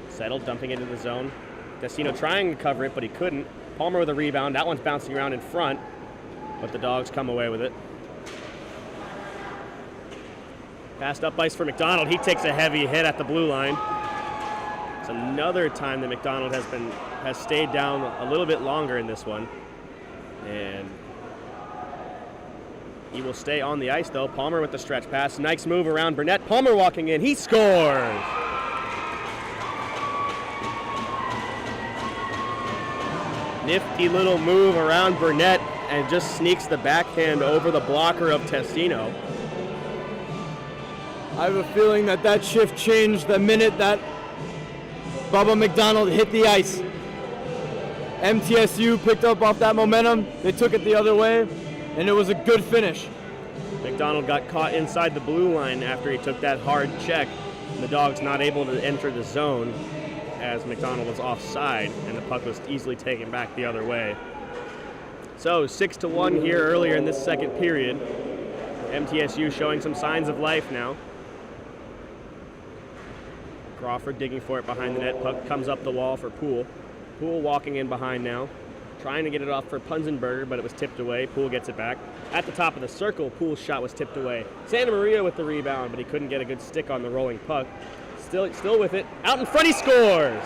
Settle dumping into the zone. Testino trying to cover it, but he couldn't. Palmer with a rebound. That one's bouncing around in front, but the Dogs come away with it. Passed up ice for McDonald. He takes a heavy hit at the blue line. It's another time that McDonald has stayed down a little bit longer in this one. And he will stay on the ice though. Palmer with the stretch pass. Nice move around Burnett. Palmer walking in. He scores! Nifty little move around Burnett and just sneaks the backhand over the blocker of Testino. I have a feeling that shift changed the minute that Bubba McDonald hit the ice. MTSU picked up off that momentum. They took it the other way, and it was a good finish. McDonald got caught inside the blue line after he took that hard check. The Dogs not able to enter the zone as McDonald was offside, and the puck was easily taken back the other way. So 6-1 here earlier in this second period. MTSU showing some signs of life now. Crawford digging for it behind the net. Puck comes up the wall for Poole. Poole walking in behind now. Trying to get it off for Punzenberger, but it was tipped away. Poole gets it back. At the top of the circle, Poole's shot was tipped away. Santa Maria with the rebound, but he couldn't get a good stick on the rolling puck. Still with it. Out in front, he scores!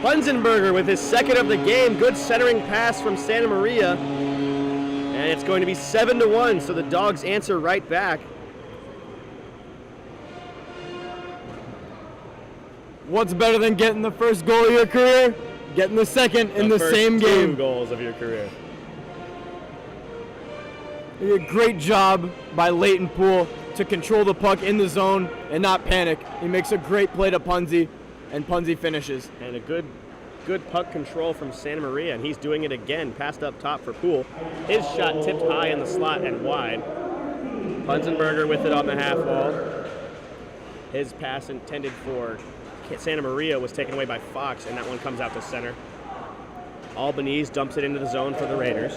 Punzenberger with his second of the game. Good centering pass from Santa Maria. And it's going to be 7-1, so the Dogs answer right back. What's better than getting the first goal of your career? Getting the second in the same game. 2 goals of your career. A great job by Leighton Poole to control the puck in the zone and not panic. He makes a great play to Punzy, and Punzy finishes. And a good puck control from Santa Maria, and he's doing it again. Passed up top for Poole. His shot tipped high in the slot and wide. Punzenberger with it on the half wall. His pass intended for Santa Maria was taken away by Fox, and that one comes out to center. Albanese dumps it into the zone for the Raiders.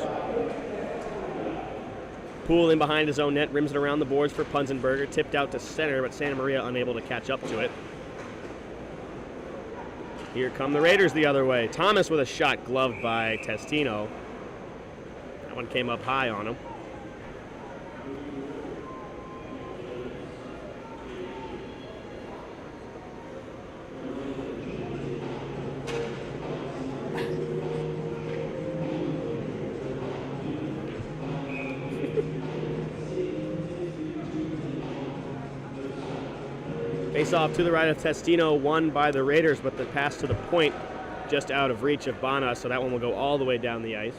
Poole in behind his own net, rims it around the boards for Punzenberger, tipped out to center, but Santa Maria unable to catch up to it. Here come the Raiders the other way. Thomas with a shot gloved by Testino. That one came up high on him. Face off to the right of Testino, won by the Raiders, but the pass to the point just out of reach of Banas, so that one will go all the way down the ice.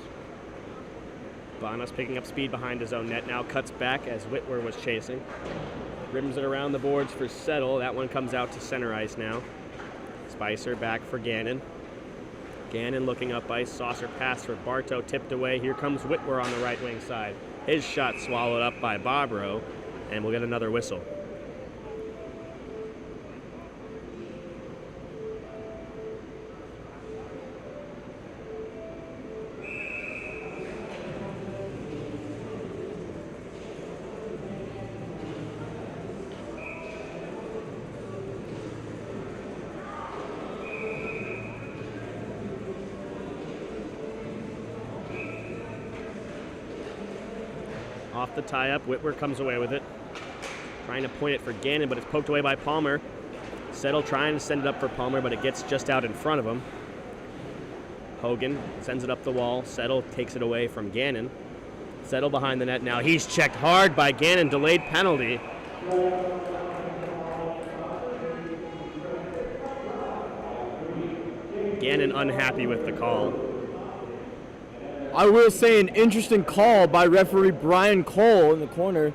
Banas picking up speed behind his own net, now cuts back as Whitwer was chasing. Rims it around the boards for Settle. That one comes out to center ice now. Spicer back for Gannon. Gannon looking up ice, saucer pass for Bartow, tipped away. Here comes Whitwer on the right wing side. His shot swallowed up by Bobrow, and we'll get another whistle. Off the tie-up, Whitwer comes away with it. Trying to point it for Gannon, but it's poked away by Palmer. Settle trying to send it up for Palmer, but it gets just out in front of him. Hogan sends it up the wall. Settle takes it away from Gannon. Settle behind the net now. He's checked hard by Gannon. Delayed penalty. Gannon unhappy with the call. I will say an interesting call by referee Brian Cole in the corner.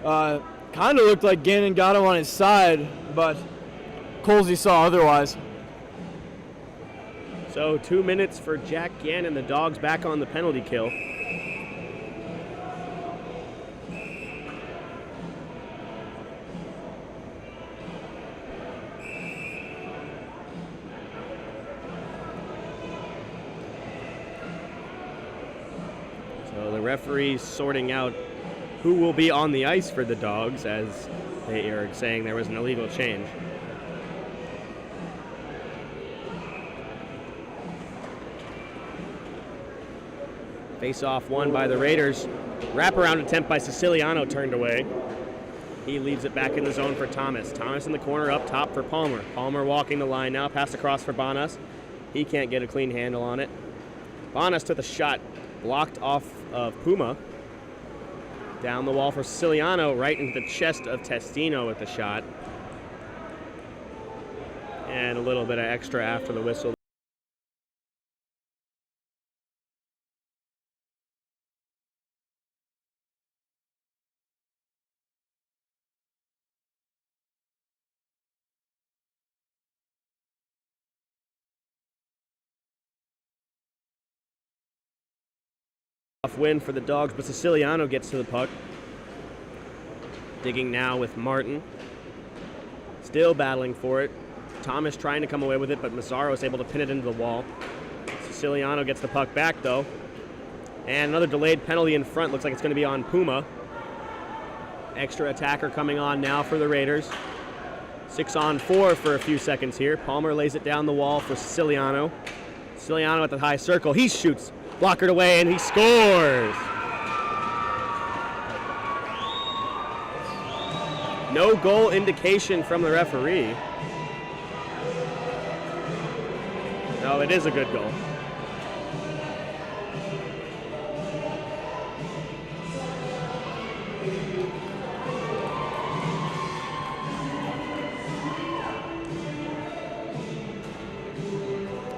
Kind of looked like Gannon got him on his side, but Colsey saw otherwise. So 2 minutes for Jack Gannon. The Dogs back on the penalty kill. So the referee's sorting out who will be on the ice for the Dogs, as they are saying there was an illegal change. Face-off won by the Raiders. Wraparound attempt by Siciliano turned away. He leaves it back in the zone for Thomas. Thomas in the corner up top for Palmer. Palmer walking the line now. Pass across for Banas. He can't get a clean handle on it. Banas took the shot. Blocked off of Puma. Down the wall for Siciliano, right into the chest of Testino with the shot. And a little bit of extra after the whistle. Win for the Dogs, but Siciliano gets to the puck. Digging now with Martin. Still battling for it. Thomas trying to come away with it, but Mazzaro is able to pin it into the wall. Siciliano gets the puck back, though. And another delayed penalty in front. Looks like it's going to be on Puma. Extra attacker coming on now for the Raiders. 6-on-4 for a few seconds here. Palmer lays it down the wall for Siciliano. Siciliano at the high circle. He shoots. Blockered away, and he scores. No goal indication from the referee. No, it is a good goal.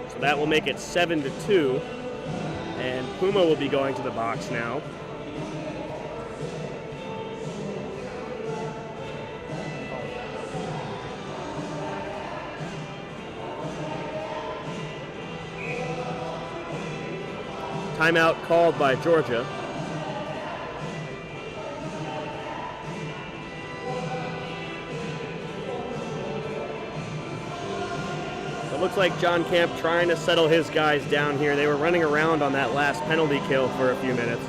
So that will make it 7-2. And Puma will be going to the box now. Timeout called by Georgia. It looks like John Camp trying to settle his guys down here. They were running around on that last penalty kill for a few minutes.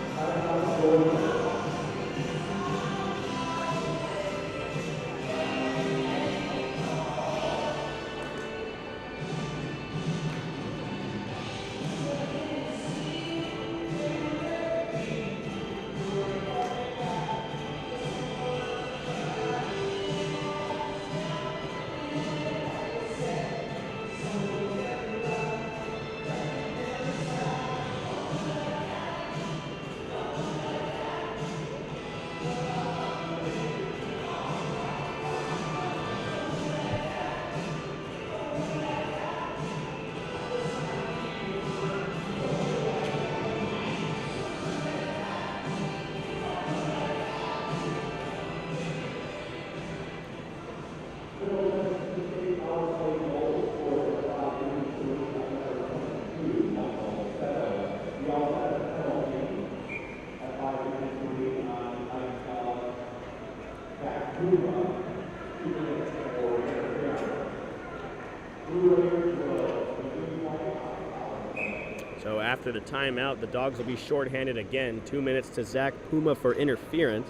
So after the timeout, the Dogs will be shorthanded again. 2 minutes to Zach Puma for interference.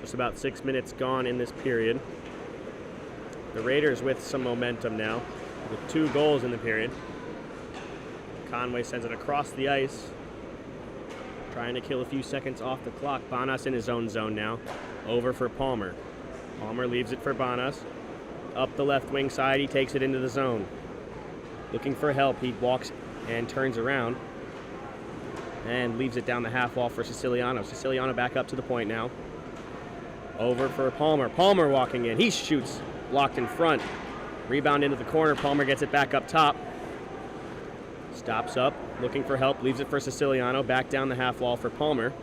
Just about 6 minutes gone in this period. The Raiders with some momentum now, with 2 goals in the period. Conway sends it across the ice, trying to kill a few seconds off the clock. Banas in his own zone now. Over for Palmer. Palmer leaves it for Banas. Up the left wing side, he takes it into the zone. Looking for help, he walks and turns around and leaves it down the half wall for Siciliano. Siciliano back up to the point now. Over for Palmer. Palmer walking in. He shoots. Blocked in front. Rebound into the corner. Palmer gets it back up top. Stops up. Looking for help. Leaves it for Siciliano. Back down the half wall for Palmer.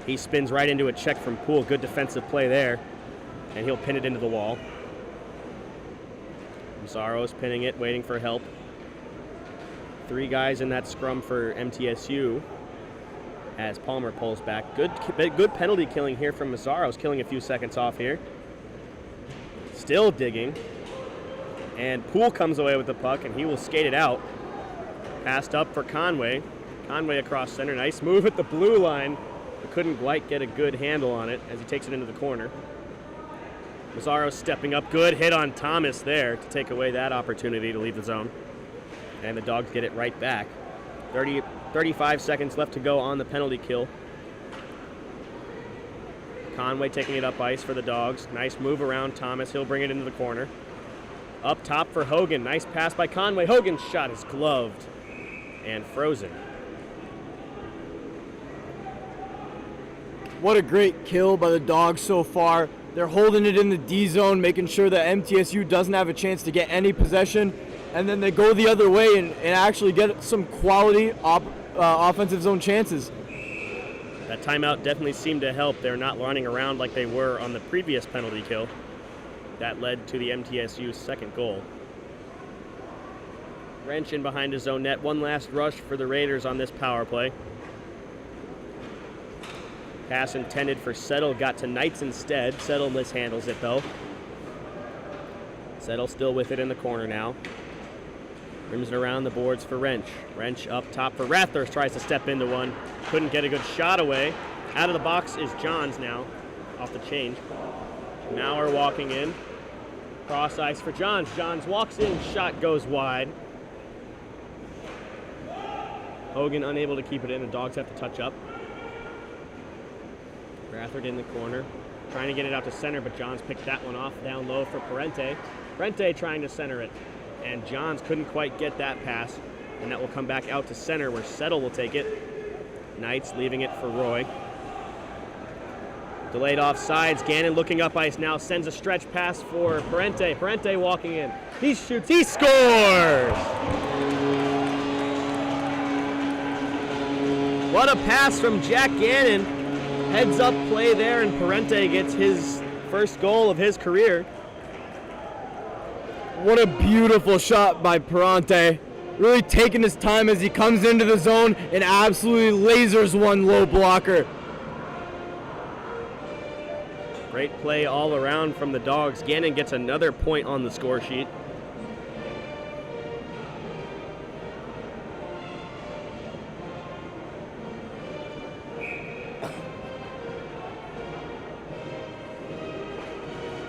He spins right into a check from Poole. Good defensive play there. And he'll pin it into the wall. Mazzaro's pinning it, waiting for help. 3 guys in that scrum for MTSU as Palmer pulls back. Good penalty killing here from Mazzaro's, killing a few seconds off here. Still digging. And Poole comes away with the puck, and he will skate it out. Passed up for Conway. Conway across center. Nice move at the blue line, but couldn't quite get a good handle on it as he takes it into the corner. Mazzaro stepping up. Good hit on Thomas there to take away that opportunity to leave the zone. And the Dogs get it right back. 35 seconds left to go on the penalty kill. Conway taking it up ice for the Dogs. Nice move around Thomas. He'll bring it into the corner. Up top for Hogan. Nice pass by Conway. Hogan's shot is gloved and frozen. What a great kill by the Dogs so far. They're holding it in the D zone, making sure that MTSU doesn't have a chance to get any possession. And then they go the other way and actually get some quality offensive zone chances. That timeout definitely seemed to help. They're not running around like they were on the previous penalty kill. That led to the MTSU's second goal. Wrench in behind his own net. One last rush for the Raiders on this power play. Pass intended for Settle, got to Knights instead. Settle mishandles it though. Settle still with it in the corner now. Rims it around the boards for Wrench. Wrench up top for Rathers, tries to step into one. Couldn't get a good shot away. Out of the box is Johns now, off the change. Maurer walking in. Cross ice for Johns. Johns walks in, shot goes wide. Hogan unable to keep it in, the Dogs have to touch up. Rathard in the corner, trying to get it out to center, but Johns picked that one off down low for Parente. Parente trying to center it, and Johns couldn't quite get that pass, and that will come back out to center where Settle will take it. Knights leaving it for Roy. Delayed offsides, Gannon looking up ice now, sends a stretch pass for Parente. Parente walking in, he shoots, he scores! What a pass from Jack Gannon. Heads up play there, and Parente gets his first goal of his career. What a beautiful shot by Parente. Really taking his time as he comes into the zone and absolutely lasers one low blocker. Great play all around from the Dogs. Gannon gets another point on the score sheet.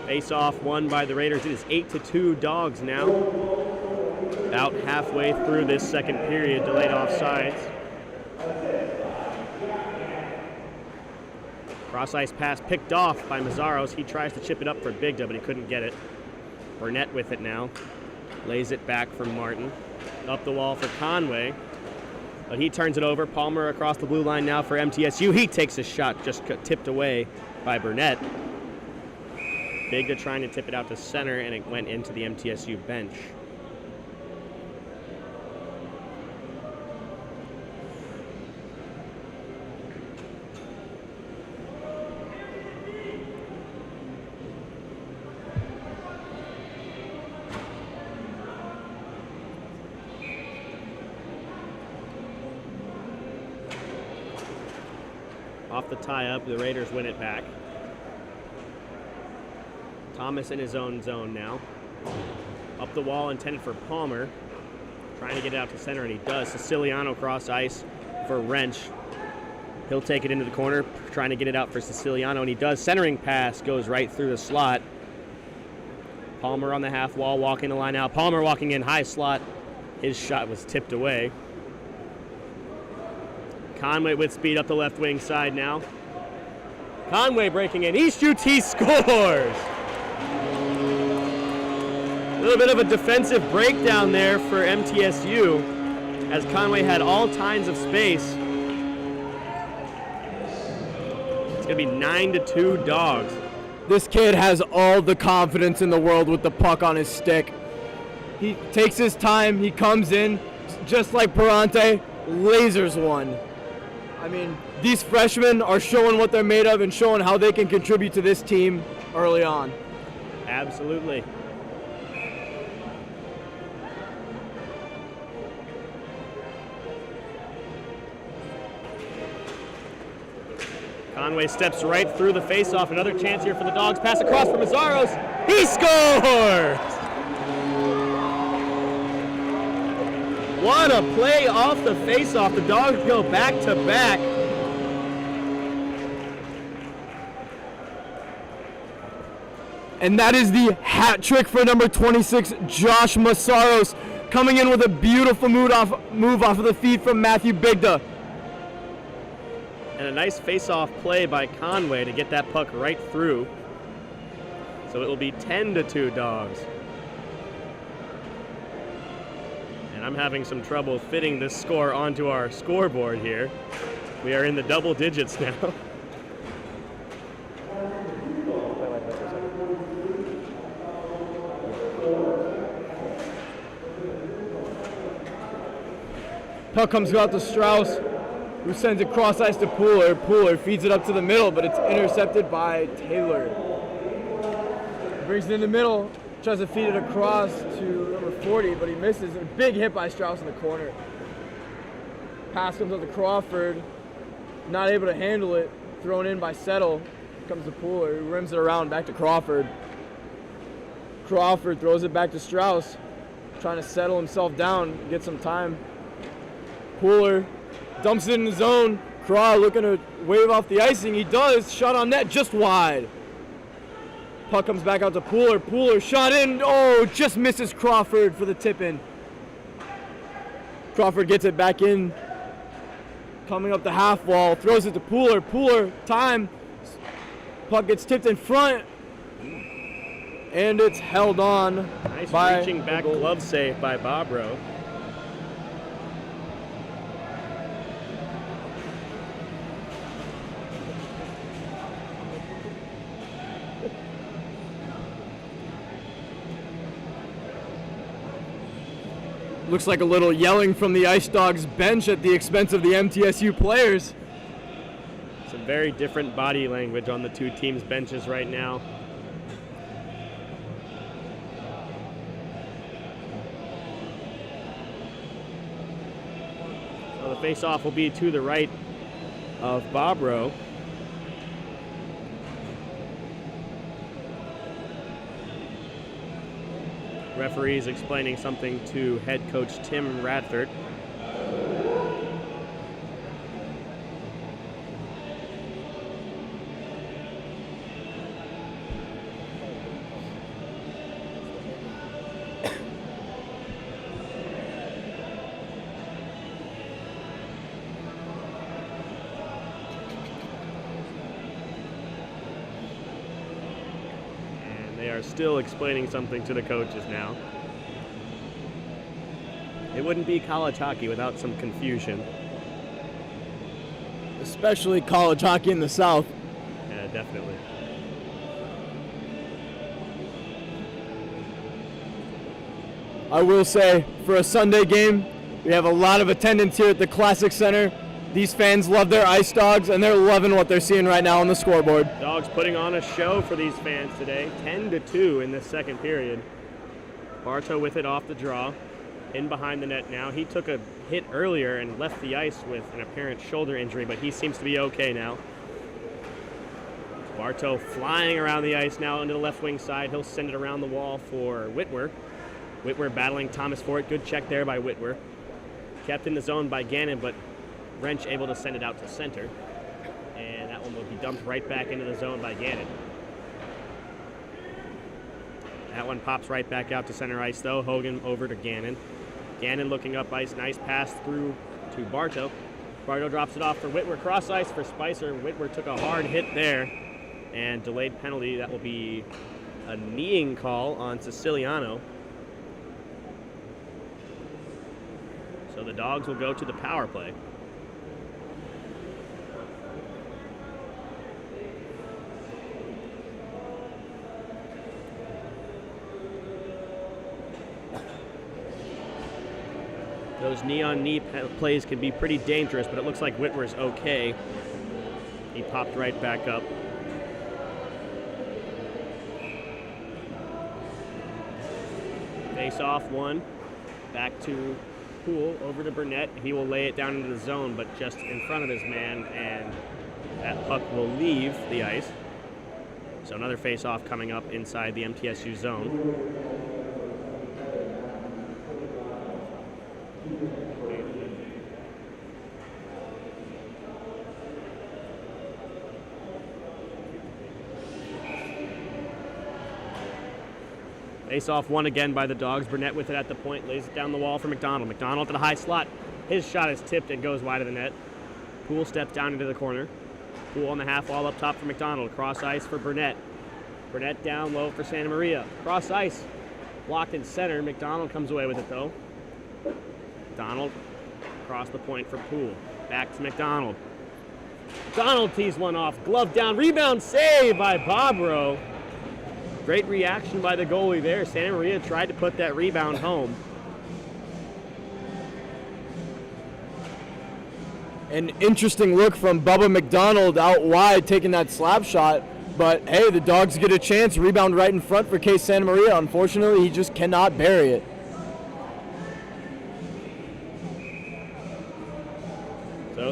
Face-off won by the Raiders. It is 8-2 Dogs now. About halfway through this second period, delayed offsides. Cross-ice pass picked off by Mazzaros. He tries to chip it up for Bigda, but he couldn't get it. Burnett with it now. Lays it back for Martin. Up the wall for Conway. But he turns it over. Palmer across the blue line now for MTSU. He takes a shot, just tipped away by Burnett. Bigda trying to tip it out to center, and it went into the MTSU bench. Off the tie-up, the Raiders win it back. Thomas in his own zone now. Up the wall, intended for Palmer. Trying to get it out to center, and he does. Siciliano cross ice for Wrench. He'll take it into the corner, trying to get it out for Siciliano, and he does. Centering pass goes right through the slot. Palmer on the half wall, walking the line out. Palmer walking in, high slot. His shot was tipped away. Conway with speed up the left wing side now. Conway breaking in. He shoots, he scores! A little bit of a defensive breakdown there for MTSU as Conway had all kinds of space. It's going to be 9-2 Dogs. This kid has all the confidence in the world with the puck on his stick. He takes his time, he comes in, just like Parente, lasers one. I mean, these freshmen are showing what they're made of and showing how they can contribute to this team early on. Absolutely. Conway steps right through the faceoff. Another chance here for the Dogs. Pass across for Mazzaros. He scores! What a play off the faceoff. The Dogs go back to back. And that is the hat trick for number 26, Josh Mazzaros, coming in with a beautiful move off of the feed from Matthew Bigda. And a nice face-off play by Conway to get that puck right through. So it will be 10-2 Dogs. And I'm having some trouble fitting this score onto our scoreboard here. We are in the double digits now. Puck comes out to Strauss, who sends it cross ice to Pooler. Pooler feeds it up to the middle, but it's intercepted by Taylor. Brings it in the middle, tries to feed it across to number 40, but he misses. A big hit by Strauss in the corner. Pass comes up to Crawford. Not able to handle it. Thrown in by Settle. Comes to Pooler. He rims it around back to Crawford. Crawford throws it back to Strauss. Trying to settle himself down, get some time. Pooler dumps it in the zone. Craw looking to wave off the icing. He does. Shot on net, just wide. Puck comes back out to Pooler. Pooler shot in. Oh, just misses Crawford for the tip in. Crawford gets it back in. Coming up the half wall. Throws it to Pooler. Pooler, time. Puck gets tipped in front. And it's held on. Nice reaching back glove save by Bobrow. Looks like a little yelling from the Ice Dawgs bench at the expense of the MTSU players. Some very different body language on the two teams' benches right now. So the face-off will be to the right of Bobrow. Referees explaining something to head coach Tim Radford. They are still explaining something to the coaches now. It wouldn't be college hockey without some confusion. Especially college hockey in the South. Yeah, definitely. I will say, for a Sunday game, we have a lot of attendance here at the Classic Center. These fans love their Ice Dawgs, and they're loving what they're seeing right now on the scoreboard. Dogs putting on a show for these fans today. 10-2 in this second period. Bartow with it off the draw. In behind the net now. He took a hit earlier and left the ice with an apparent shoulder injury, but he seems to be okay now. Bartow flying around the ice now into the left wing side. He'll send it around the wall for Whitwer. Whitwer battling Thomas for it. Good check there by Whitwer. Kept in the zone by Gannon, but Wrench able to send it out to center. And that one will be dumped right back into the zone by Gannon. That one pops right back out to center ice, though. Hogan over to Gannon. Gannon looking up ice. Nice pass through to Bartow. Bartow drops it off for Whitwer. Cross ice for Spicer. Whitwer took a hard hit there. And delayed penalty. That will be a kneeing call on Siciliano. So the Dogs will go to the power play. Those knee-on-knee plays can be pretty dangerous, but it looks like Whitwer's okay. He popped right back up. Face off one. Back to Poole, over to Burnett. He will lay it down into the zone, but just in front of his man, and that puck will leave the ice. So another face-off coming up inside the MTSU zone. Face-off won again by the Dogs. Burnett with it at the point, lays it down the wall for McDonald. McDonald to the high slot. His shot is tipped and goes wide of the net. Poole steps down into the corner. Poole on the half wall up top for McDonald. Cross ice for Burnett. Burnett down low for Santa Maria. Cross ice. Blocked in center. McDonald comes away with it though. McDonald across the point for Poole. Back to McDonald. McDonald tees one off. Glove down. Rebound save by Bobrow. Great reaction by the goalie there. Santa Maria tried to put that rebound home. An interesting look from Bubba McDonald out wide taking that slap shot. But hey, the Dogs get a chance. Rebound right in front for Case Santa Maria. Unfortunately, he just cannot bury it.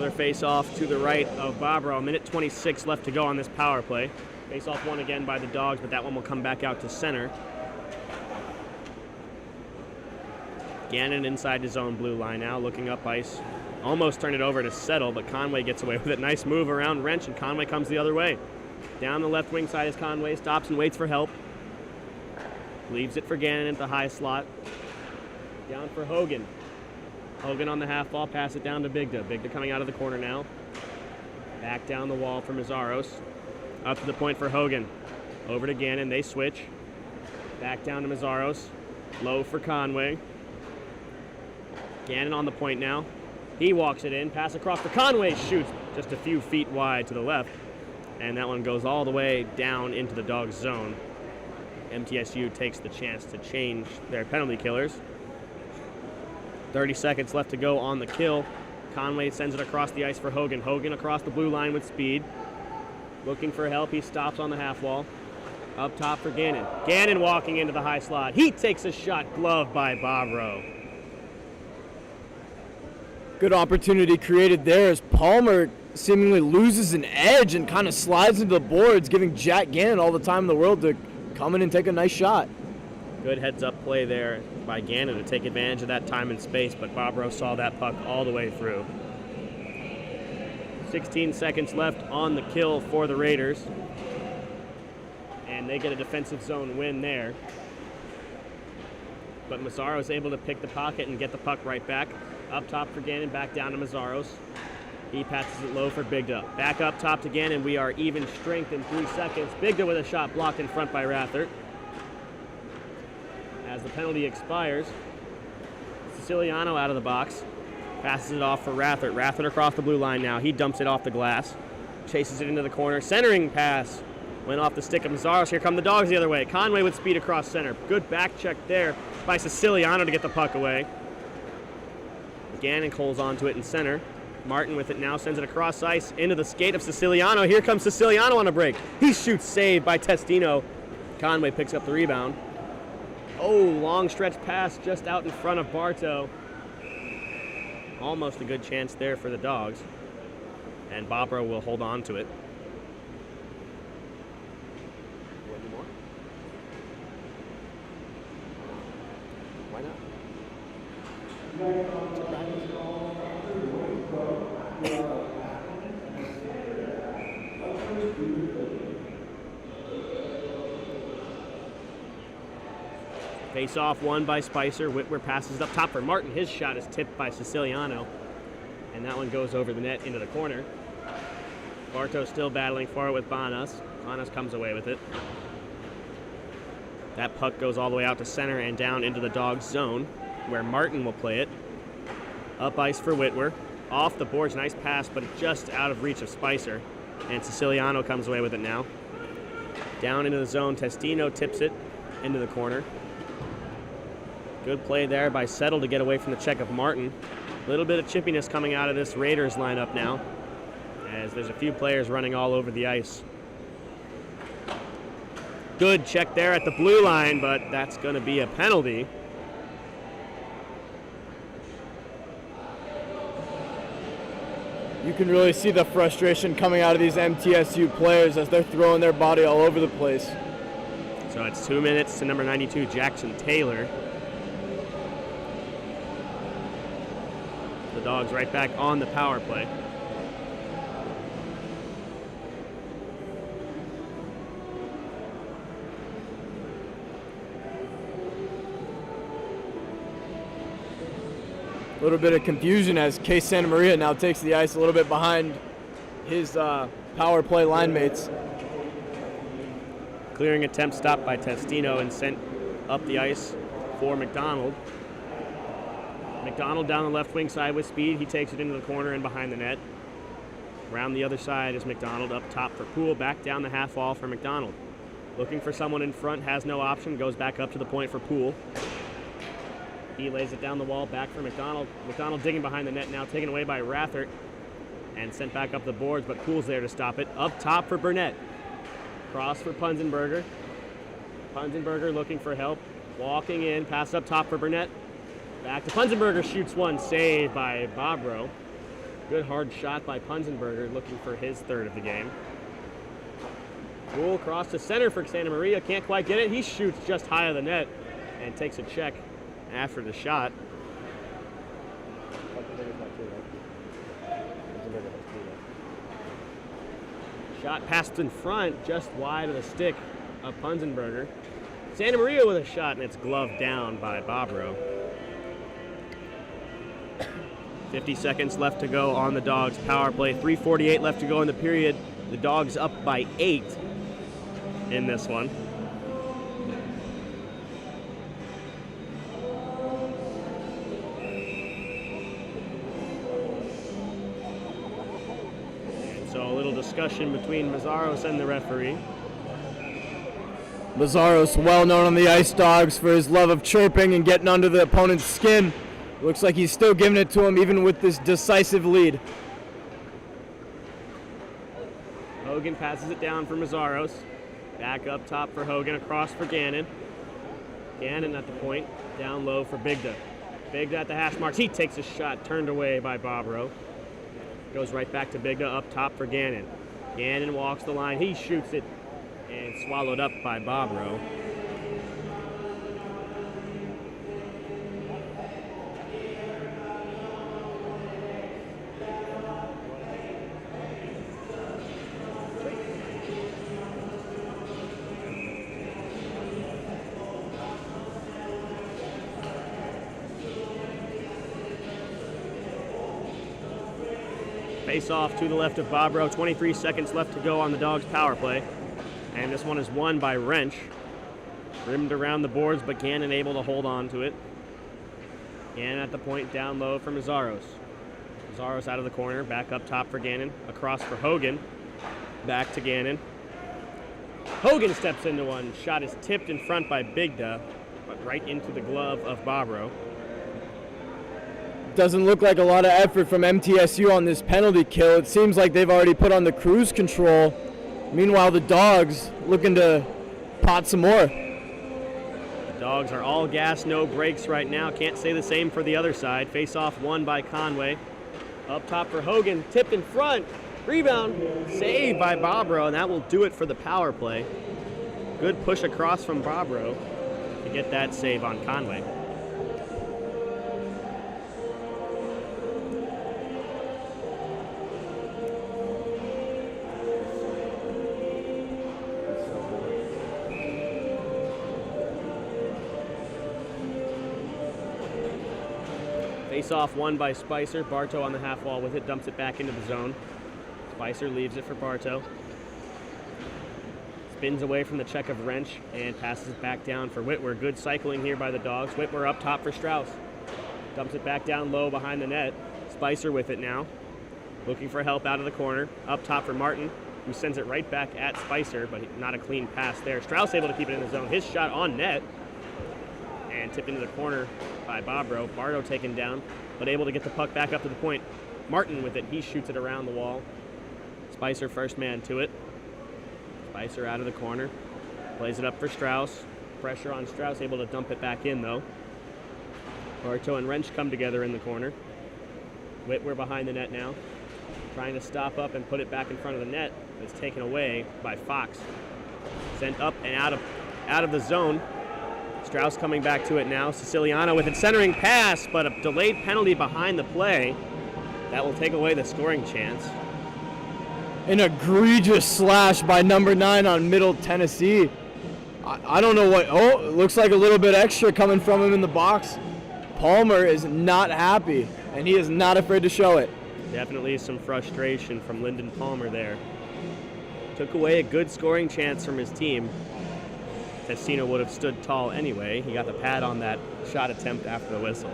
Another face-off to the right of Bobrow. 1:26 left to go on this power play. Face-off won again by the Dogs, but that one will come back out to center. Gannon inside his own blue line now, looking up ice. Almost turned it over to Settle, but Conway gets away with it. Nice move around Wrench, and Conway comes the other way. Down the left wing side is Conway, stops and waits for help. Leaves it for Gannon at the high slot. Down for Hogan. Hogan on the half ball, pass it down to Bigda. Bigda coming out of the corner now. Back down the wall for Mazzaros. Up to the point for Hogan. Over to Gannon, they switch. Back down to Mazzaros. Low for Conway. Gannon on the point now. He walks it in, pass across for Conway, shoots just a few feet wide to the left. And that one goes all the way down into the Dogs zone. MTSU takes the chance to change their penalty killers. 30 seconds left to go on the kill. Conway sends it across the ice for Hogan. Hogan across the blue line with speed. Looking for help, he stops on the half wall. Up top for Gannon. Gannon walking into the high slot. He takes a shot, gloved by Bobrow. Good opportunity created there as Palmer seemingly loses an edge and kind of slides into the boards, giving Jack Gannon all the time in the world to come in and take a nice shot. Good heads-up play there by Gannon to take advantage of that time and space, but Bobrow saw that puck all the way through. 16 seconds left on the kill for the Raiders, and they get a defensive zone win there. But Mazzaros is able to pick the pocket and get the puck right back. Up top for Gannon, back down to Mazzaros. He passes it low for Bigda. Back up top to Gannon. We are even strength in 3 seconds. Bigda with a shot blocked in front by Rathert. As the penalty expires, Siciliano out of the box. Passes it off for Rathert. Rathert across the blue line now. He dumps it off the glass. Chases it into the corner. Centering pass. Went off the stick of Mazzaros. Here come the Dogs the other way. Conway with speed across center. Good back check there by Siciliano to get the puck away. Gannon holds onto it in center. Martin with it now, sends it across ice into the skate of Siciliano. Here comes Siciliano on a break. He shoots, saved by Testino. Conway picks up the rebound. Oh, long stretch pass just out in front of Bartow. Almost a good chance there for the Dogs. And Bobrow will hold on to it. Why not? Face-off won by Spicer. Whitwer passes up top for Martin. His shot is tipped by Siciliano. And that one goes over the net into the corner. Bartow still battling for it with Banas. Banas comes away with it. That puck goes all the way out to center and down into the Dogs zone, where Martin will play it. Up ice for Whitwer. Off the boards, nice pass, but just out of reach of Spicer. And Siciliano comes away with it now. Down into the zone, Testino tips it into the corner. Good play there by Settle to get away from the check of Martin. A little bit of chippiness coming out of this Raiders lineup now, as there's a few players running all over the ice. Good check there at the blue line, but that's going to be a penalty. You can really see the frustration coming out of these MTSU players as they're throwing their body all over the place. So it's 2 minutes to number 92, Jackson Taylor. The Dogs right back on the power play. A little bit of confusion as Case Santa Maria now takes the ice a little bit behind his power play line mates. Clearing attempt stopped by Testino and sent up the ice for McDonald. McDonald down the left wing side with speed. He takes it into the corner and behind the net. Around the other side is McDonald. Up top for Poole. Back down the half wall for McDonald. Looking for someone in front. Has no option. Goes back up to the point for Poole. He lays it down the wall. Back for McDonald. McDonald digging behind the net now. Taken away by Rathert. And sent back up the boards. But Poole's there to stop it. Up top for Burnett. Cross for Punzenberger. Punzenberger looking for help. Walking in. Pass up top for Burnett. Back to Punzenberger, shoots one, saved by Bobrow. Good hard shot by Punzenberger, looking for his third of the game. Poole cross to center for Santa Maria, can't quite get it. He shoots just high of the net and takes a check after the shot. Shot passed in front, just wide of the stick of Punzenberger. Santa Maria with a shot, and it's gloved down by Bobrow. 50 seconds left to go on the Dogs power play. 3:48 left to go in the period. The Dogs up by 8 in this one. And so a little discussion between Mazzaros and the referee. Mazzaros, well known on the Ice Dawgs for his love of chirping and getting under the opponent's skin. Looks like he's still giving it to him even with this decisive lead. Hogan passes it down for Mazzaros. Back up top for Hogan, across for Gannon. Gannon at the point, down low for Bigda. Bigda at the hash marks. He takes a shot, turned away by Bobrow. Goes right back to Bigda, up top for Gannon. Gannon walks the line. He shoots it and swallowed up by Bobrow. Face off to the left of Bobrow. 23 seconds left to go on the Dogs power play. And this one is won by Wrench. Rimmed around the boards, but Gannon able to hold on to it. Gannon at the point, down low for Mazzaros. Mazzaros out of the corner, back up top for Gannon. Across for Hogan. Back to Gannon. Hogan steps into one. Shot is tipped in front by Bigda, but right into the glove of Bobrow. Doesn't look like a lot of effort from MTSU on this penalty kill. It seems like they've already put on the cruise control. Meanwhile, the Dogs looking to pot some more. The Dogs are all gas, no brakes right now. Can't say the same for the other side. Face off won by Conway. Up top for Hogan, tipped in front. Rebound, saved by Bobrow, and that will do it for the power play. Good push across from Bobrow to get that save on Conway. Face-off won by Spicer. Bartow on the half wall with it, dumps it back into the zone. Spicer leaves it for Bartow. Spins away from the check of Wrench and passes it back down for Whitwer. Good cycling here by the Dogs. Whitwer up top for Strauss. Dumps it back down low behind the net. Spicer with it now. Looking for help out of the corner. Up top for Martin, who sends it right back at Spicer, but not a clean pass there. Strauss able to keep it in the zone. His shot on net. And tipped into the corner by Bobrow. Bartow taken down, but able to get the puck back up to the point. Martin with it. He shoots it around the wall. Spicer first man to it. Spicer out of the corner. Plays it up for Strauss. Pressure on Strauss, able to dump it back in though. Bartow and Wrench come together in the corner. Whitwer behind the net now. Trying to stop up and put it back in front of the net. It's taken away by Fox. Sent up and out of the zone. Strauss coming back to it now. Siciliano with a centering pass, but a delayed penalty behind the play. That will take away the scoring chance. An egregious slash by number 9 on Middle Tennessee. I don't know what. Oh, it looks like a little bit extra coming from him in the box. Palmer is not happy, and he is not afraid to show it. Definitely some frustration from Lyndon Palmer there. Took away a good scoring chance from his team. Tessino would have stood tall anyway. He got the pad on that shot attempt after the whistle.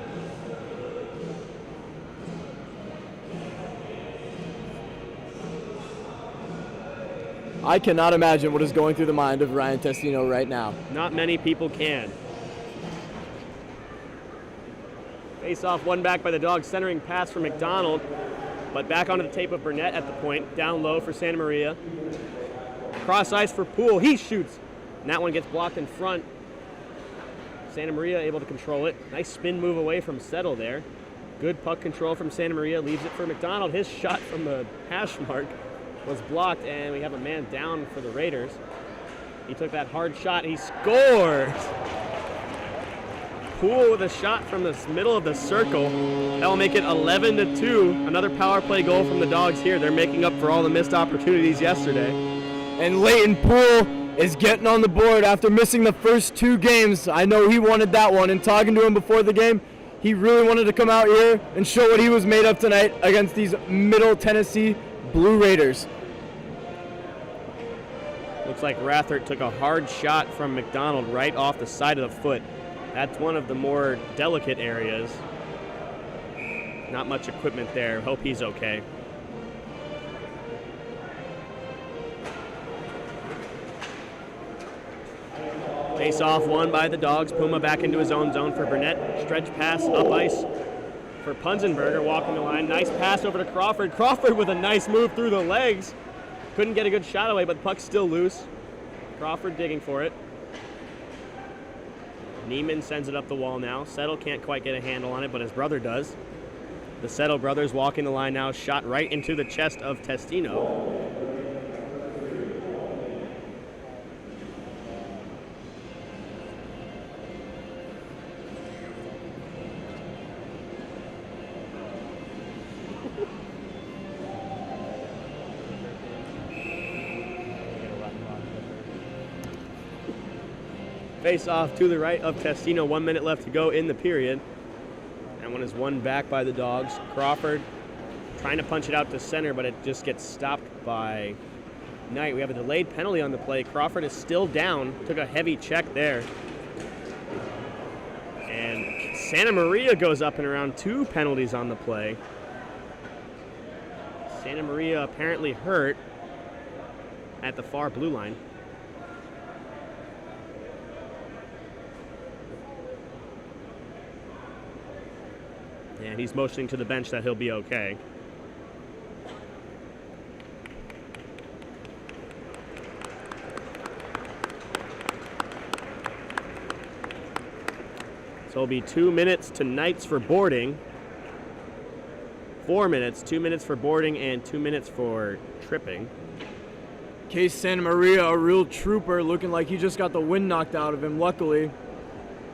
I cannot imagine what is going through the mind of Ryan Tessino right now. Not many people can. Face-off won back by the Dogs, centering pass for McDonald, but back onto the tape of Burnett at the point. Down low for Santa Maria. Cross ice for Poole. He shoots. And that one gets blocked in front. Santa Maria able to control it. Nice spin move away from Settle there. Good puck control from Santa Maria, leaves it for McDonald. His shot from the hash mark was blocked, and we have a man down for the Raiders. He took that hard shot, he scores! Poole with a shot from the middle of the circle. That will make it 11-2. Another power play goal from the Dogs here. They're making up for all the missed opportunities yesterday. And Leighton Poole is getting on the board after missing the first 2 games. I know he wanted that one, and talking to him before the game, he really wanted to come out here and show what he was made of tonight against these Middle Tennessee Blue Raiders. Looks like Rathert took a hard shot from McDonald right off the side of the foot. That's one of the more delicate areas. Not much equipment there. Hope he's okay. Face off won by the Dogs. Puma back into his own zone for Burnett. Stretch pass up ice for Punzenberger walking the line. Nice pass over to Crawford. Crawford with a nice move through the legs. Couldn't get a good shot away, but the puck's still loose. Crawford digging for it. Neiman sends it up the wall now. Settle can't quite get a handle on it, but his brother does. The Settle brothers walking the line now. Shot right into the chest of Testino. Face off to the right of Testino. 1 minute left to go in the period. That one is won back by the Dogs. Crawford trying to punch it out to center, but it just gets stopped by Knight. We have a delayed penalty on the play. Crawford is still down. Took a heavy check there. And Santa Maria goes up and around. 2 penalties on the play. Santa Maria apparently hurt at the far blue line. And he's motioning to the bench that he'll be okay. So it'll be 2 minutes to Knights for boarding. 4 minutes, 2 minutes for boarding and 2 minutes for tripping. Case Santa Maria, a real trooper, looking like he just got the wind knocked out of him. Luckily,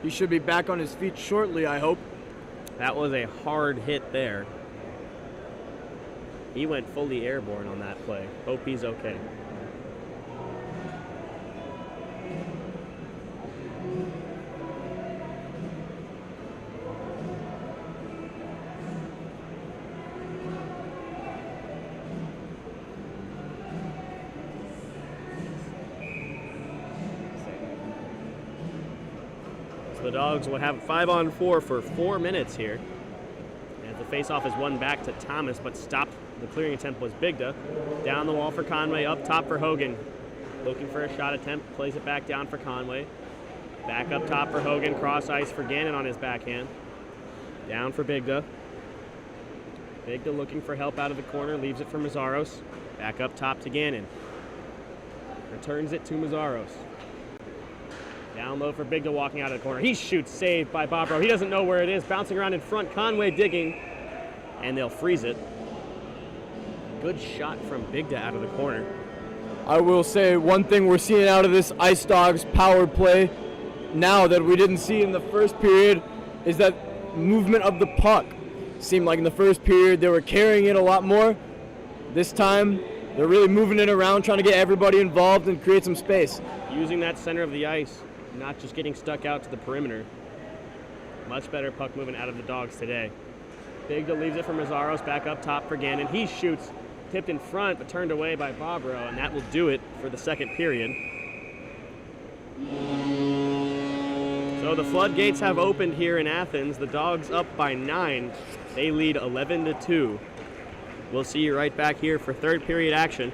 he should be back on his feet shortly, I hope. That was a hard hit there. He went fully airborne on that play. Hope he's okay. The Dogs will have 5-on-4 for 4 minutes here. As the faceoff is won back to Thomas, but stopped. The clearing attempt was Bigda. Down the wall for Conway, up top for Hogan. Looking for a shot attempt, plays it back down for Conway. Back up top for Hogan, cross ice for Gannon on his backhand. Down for Bigda. Bigda looking for help out of the corner, leaves it for Mazzaros. Back up top to Gannon. Returns it to Mazzaros. Down low for Bigda walking out of the corner. He shoots, saved by Bobro. He doesn't know where it is. Bouncing around in front. Conway digging, and they'll freeze it. Good shot from Bigda out of the corner. I will say one thing we're seeing out of this Ice Dawgs power play now that we didn't see in the first period is that movement of the puck. Seemed like in the first period they were carrying it a lot more. This time they're really moving it around, trying to get everybody involved and create some space. Using that center of the ice. Not just getting stuck out to the perimeter. Much better puck movement out of the Dogs today. Bigda leaves it for Mazzaros, back up top for Gannon. He shoots, tipped in front, but turned away by Bobro, and that will do it for the second period. So the floodgates have opened here in Athens. The Dogs up by 9. They lead 11-2. We'll see you right back here for third period action.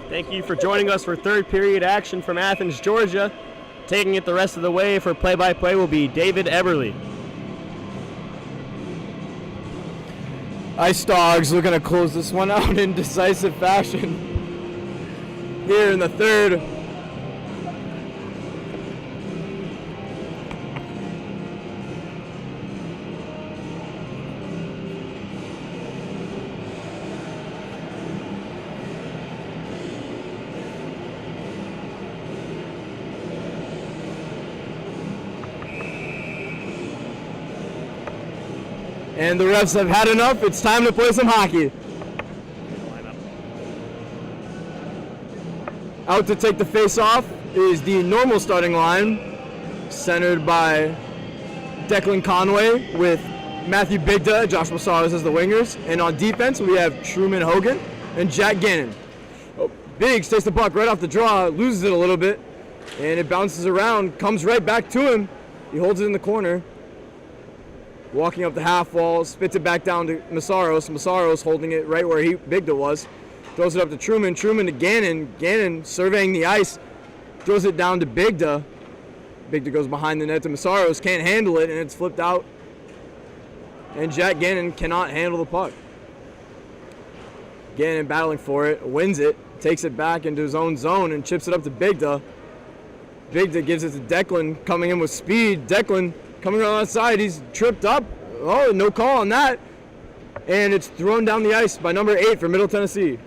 Thank you for joining us for third period action from Athens, Georgia. Taking it the rest of the way for play-by-play will be David Eberly. Ice Dawgs looking to close this one out in decisive fashion here in the third. And the refs have had enough. It's time to play some hockey. Out to take the face-off is the normal starting line, centered by Declan Conway with Matthew Bigda, Josh Massaros as the wingers. And on defense, we have Truman Hogan and Jack Gannon. Oh, Biggs takes the puck right off the draw, loses it a little bit, and it bounces around, comes right back to him. He holds it in the corner. Walking up the half wall, spits it back down to Massaros. Massaros holding it right where Bigda was. Throws it up to Truman. Truman to Gannon. Gannon surveying the ice. Throws it down to Bigda. Bigda goes behind the net to Massaros. Can't handle it, and it's flipped out. And Jack Gannon cannot handle the puck. Gannon battling for it. Wins it. Takes it back into his own zone and chips it up to Bigda. Bigda gives it to Declan, coming in with speed. Declan coming around outside, he's tripped up. Oh, no call on that. And it's thrown down the ice by number 8 for Middle Tennessee.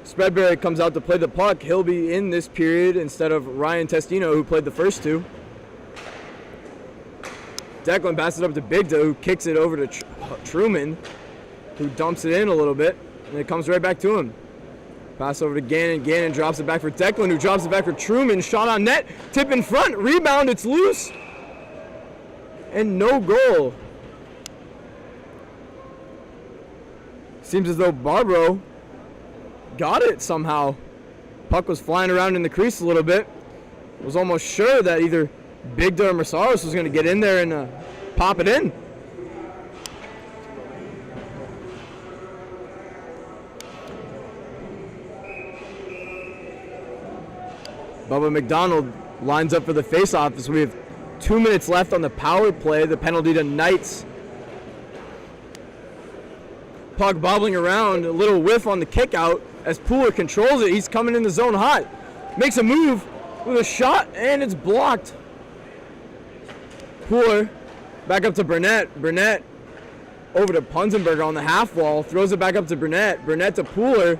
Spreadberry comes out to play the puck. He'll be in this period instead of Ryan Testino, who played the first two. Declan passes it up to Bigda, who kicks it over to Truman, who dumps it in a little bit, and it comes right back to him. Pass over to Gannon. Gannon drops it back for Declan, who drops it back for Truman. Shot on net. Tip in front. Rebound. It's loose. And no goal. Seems as though Barbaro got it somehow. Puck was flying around in the crease a little bit. Was almost sure that either Bigda or Massaros was going to get in there and pop it in. Bubba McDonald lines up for the faceoff as we have 2 minutes left on the power play. The penalty to Knights. Puck bobbling around, a little whiff on the kick out as Pooler controls it. He's coming in the zone hot. Makes a move with a shot, and it's blocked. Pooler back up to Burnett. Burnett over to Punzenberger on the half wall. Throws it back up to Burnett. Burnett to Pooler.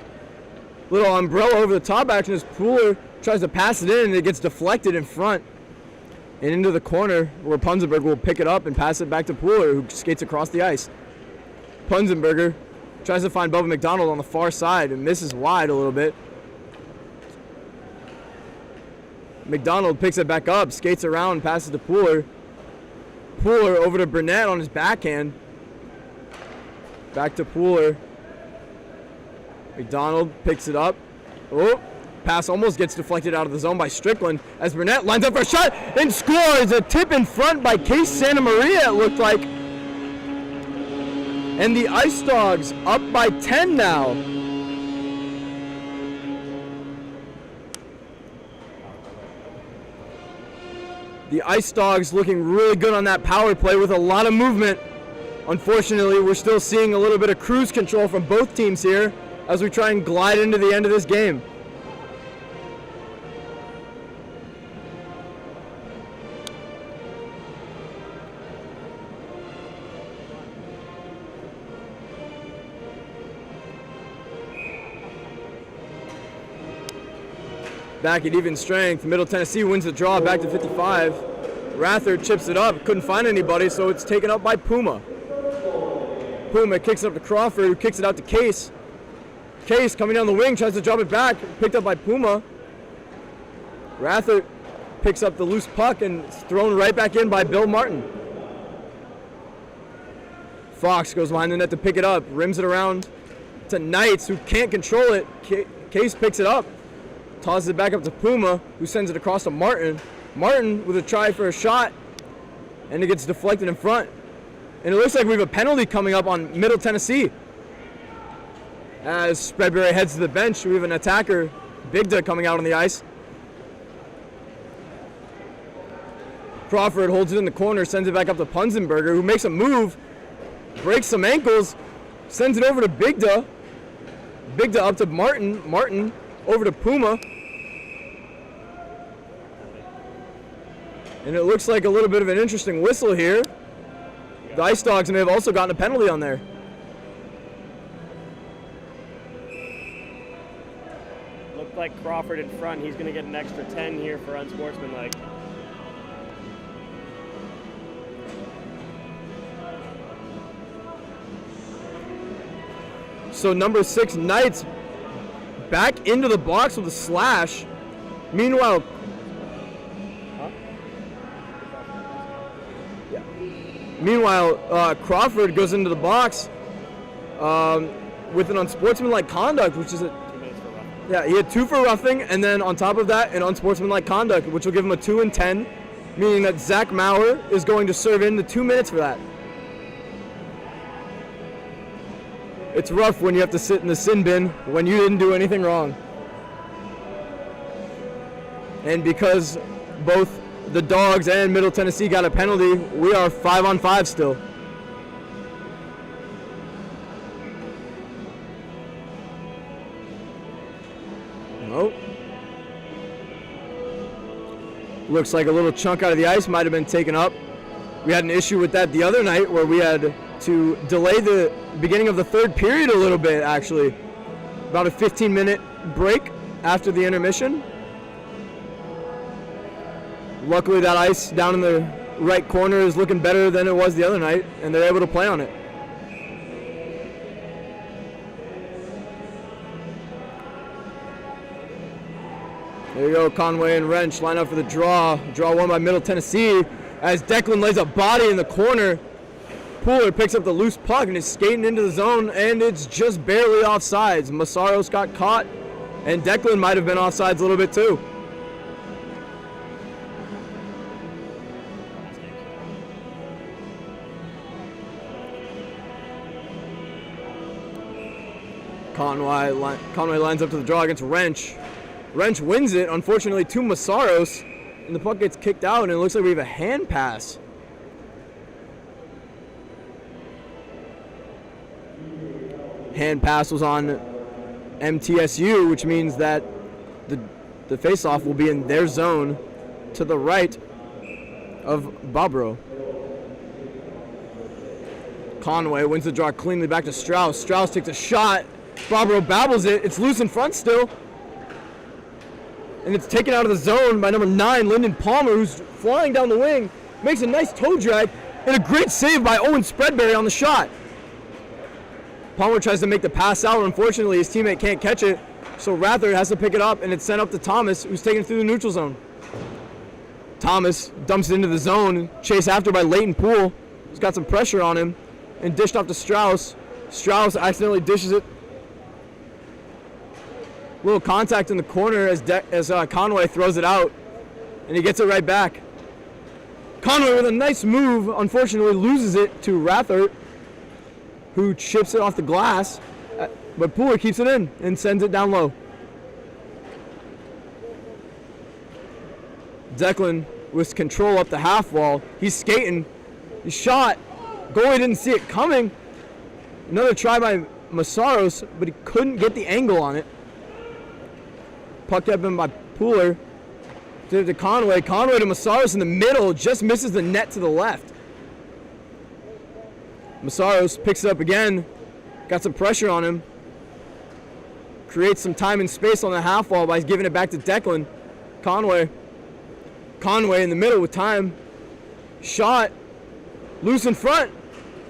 Little umbrella over the top action as Pooler tries to pass it in, and it gets deflected in front and into the corner where Punzenberger will pick it up and pass it back to Pooler, who skates across the ice. Punzenberger tries to find Bubba McDonald on the far side and misses wide a little bit. McDonald picks it back up, skates around, passes to Pooler. Pooler over to Burnett on his backhand. Back to Pooler. McDonald picks it up. Oh! Pass almost gets deflected out of the zone by Strickland as Burnett lines up for a shot and scores. A tip in front by Case Santa Maria, it looked like. And the Ice Dawgs up by 10 now. The Ice Dawgs looking really good on that power play with a lot of movement. Unfortunately, we're still seeing a little bit of cruise control from both teams here as we try and glide into the end of this game. Back at even strength, Middle Tennessee wins the draw back to 55. Rather chips it up, couldn't find anybody, so it's taken up by Puma. Puma kicks it up to Crawford, who kicks it out to Case. Case coming down the wing, tries to drop it back, picked up by Puma. Rather picks up the loose puck and it's thrown right back in by Bill Martin. Fox goes behind the net to pick it up, rims it around to Knights, who can't control it. Case picks it up. Tosses it back up to Puma, who sends it across to Martin. Martin with a try for a shot, and it gets deflected in front. And it looks like we have a penalty coming up on Middle Tennessee. As Spreadberry heads to the bench, we have an attacker, Bigda, coming out on the ice. Crawford holds it in the corner, sends it back up to Punzenberger, who makes a move, breaks some ankles, sends it over to Bigda. Bigda up to Martin. Martin over to Puma. And it looks like a little bit of an interesting whistle here. The Ice Dawgs may have also gotten a penalty on there. Looked like Crawford in front. He's going to get an extra 10 here for unsportsmanlike. So number 6, Knights, back into the box with a slash. Meanwhile, Crawford goes into the box with an unsportsmanlike conduct, which is 2 minutes for roughing. yeah, he had 2 for roughing, and then on top of that, an unsportsmanlike conduct, which will give him a 2 and 10, meaning that Zach Maurer is going to serve in the 2 minutes for that. It's rough when you have to sit in the sin bin when you didn't do anything wrong. And because both the Dogs and Middle Tennessee got a penalty, we are 5-on-5 still. Nope. Looks like a little chunk out of the ice might have been taken up. We had an issue with that the other night where we had to delay the beginning of the 3rd period a little bit, actually. About a 15-minute break after the intermission. Luckily, that ice down in the right corner is looking better than it was the other night, and they're able to play on it. There you go, Conway and Wrench line up for the draw. Draw won by Middle Tennessee as Declan lays a body in the corner. Pooler picks up the loose puck and is skating into the zone, and it's just barely offsides. Massaros got caught, and Declan might have been offsides a little bit too. Conway lines up to the draw against Wrench. Wrench wins it, unfortunately, to Massaros, and the puck gets kicked out, and it looks like we have a hand pass. Hand pass was on MTSU, which means that the face-off will be in their zone to the right of Bobro. Conway wins the draw cleanly back to Strauss. Strauss takes a shot. Bobro babbles it. It's loose in front still. And it's taken out of the zone by number 9, Lyndon Palmer, who's flying down the wing. Makes a nice toe drag and a great save by Owen Spreadberry on the shot. Palmer tries to make the pass out. Unfortunately, his teammate can't catch it, so Rather has to pick it up, and it's sent up to Thomas, who's taken it through the neutral zone. Thomas dumps it into the zone, chased after by Leighton Poole. He's got some pressure on him, and dished off to Strauss. Strauss accidentally dishes it. Little contact in the corner as Conway throws it out, and he gets it right back. Conway with a nice move, unfortunately loses it to Rather, who chips it off the glass, but Pooler keeps it in and sends it down low. Declan with control up the half wall. He's skating. He shot. Goalie didn't see it coming. Another try by Massaros, but he couldn't get the angle on it. Puck kept him by Pooler. Did it to Conway. Conway to Massaros in the middle. Just misses the net to the left. Massaros picks it up again. Got some pressure on him. Creates some time and space on the half wall by giving it back to Declan. Conway in the middle with time. Shot. Loose in front.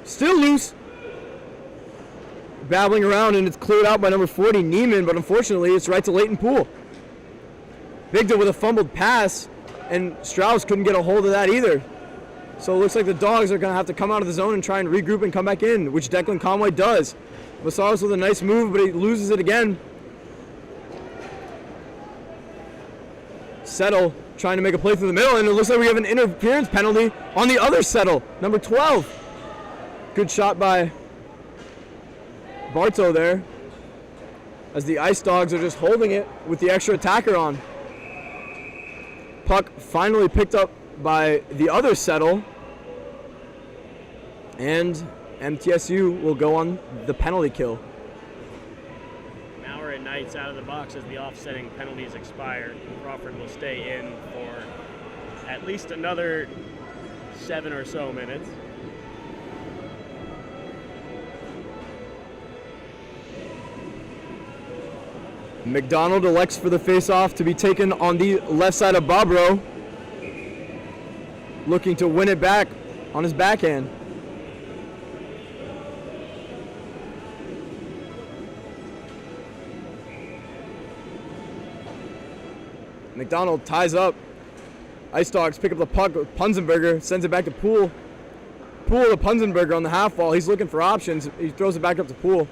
Still loose. Babbling around, and it's cleared out by number 40, Neiman, but unfortunately it's right to Leighton Poole. Bigda with a fumbled pass, and Strauss couldn't get a hold of that either. So it looks like the Dogs are going to have to come out of the zone and try and regroup and come back in, which Declan Conway does. Massaros with a nice move, but he loses it again. Settle trying to make a play through the middle, and it looks like we have an interference penalty on the other Settle, number 12. Good shot by Bartow there. as the Ice Dawgs are just holding it with the extra attacker on. Puck finally picked up by the other settle, and MTSU will go on the penalty kill. Now we're at Knights out of the box as the offsetting penalties expire. Crawford will stay in for at least another 7 or so minutes. McDonald elects for the face-off to be taken on the left side of Bobrow, looking to win it back on his backhand. McDonald ties up. Ice Dawgs pick up the puck. Punzenberger sends it back to Poole. Poole to Punzenberger on the half wall. He's looking for options. He throws it back up to Poole.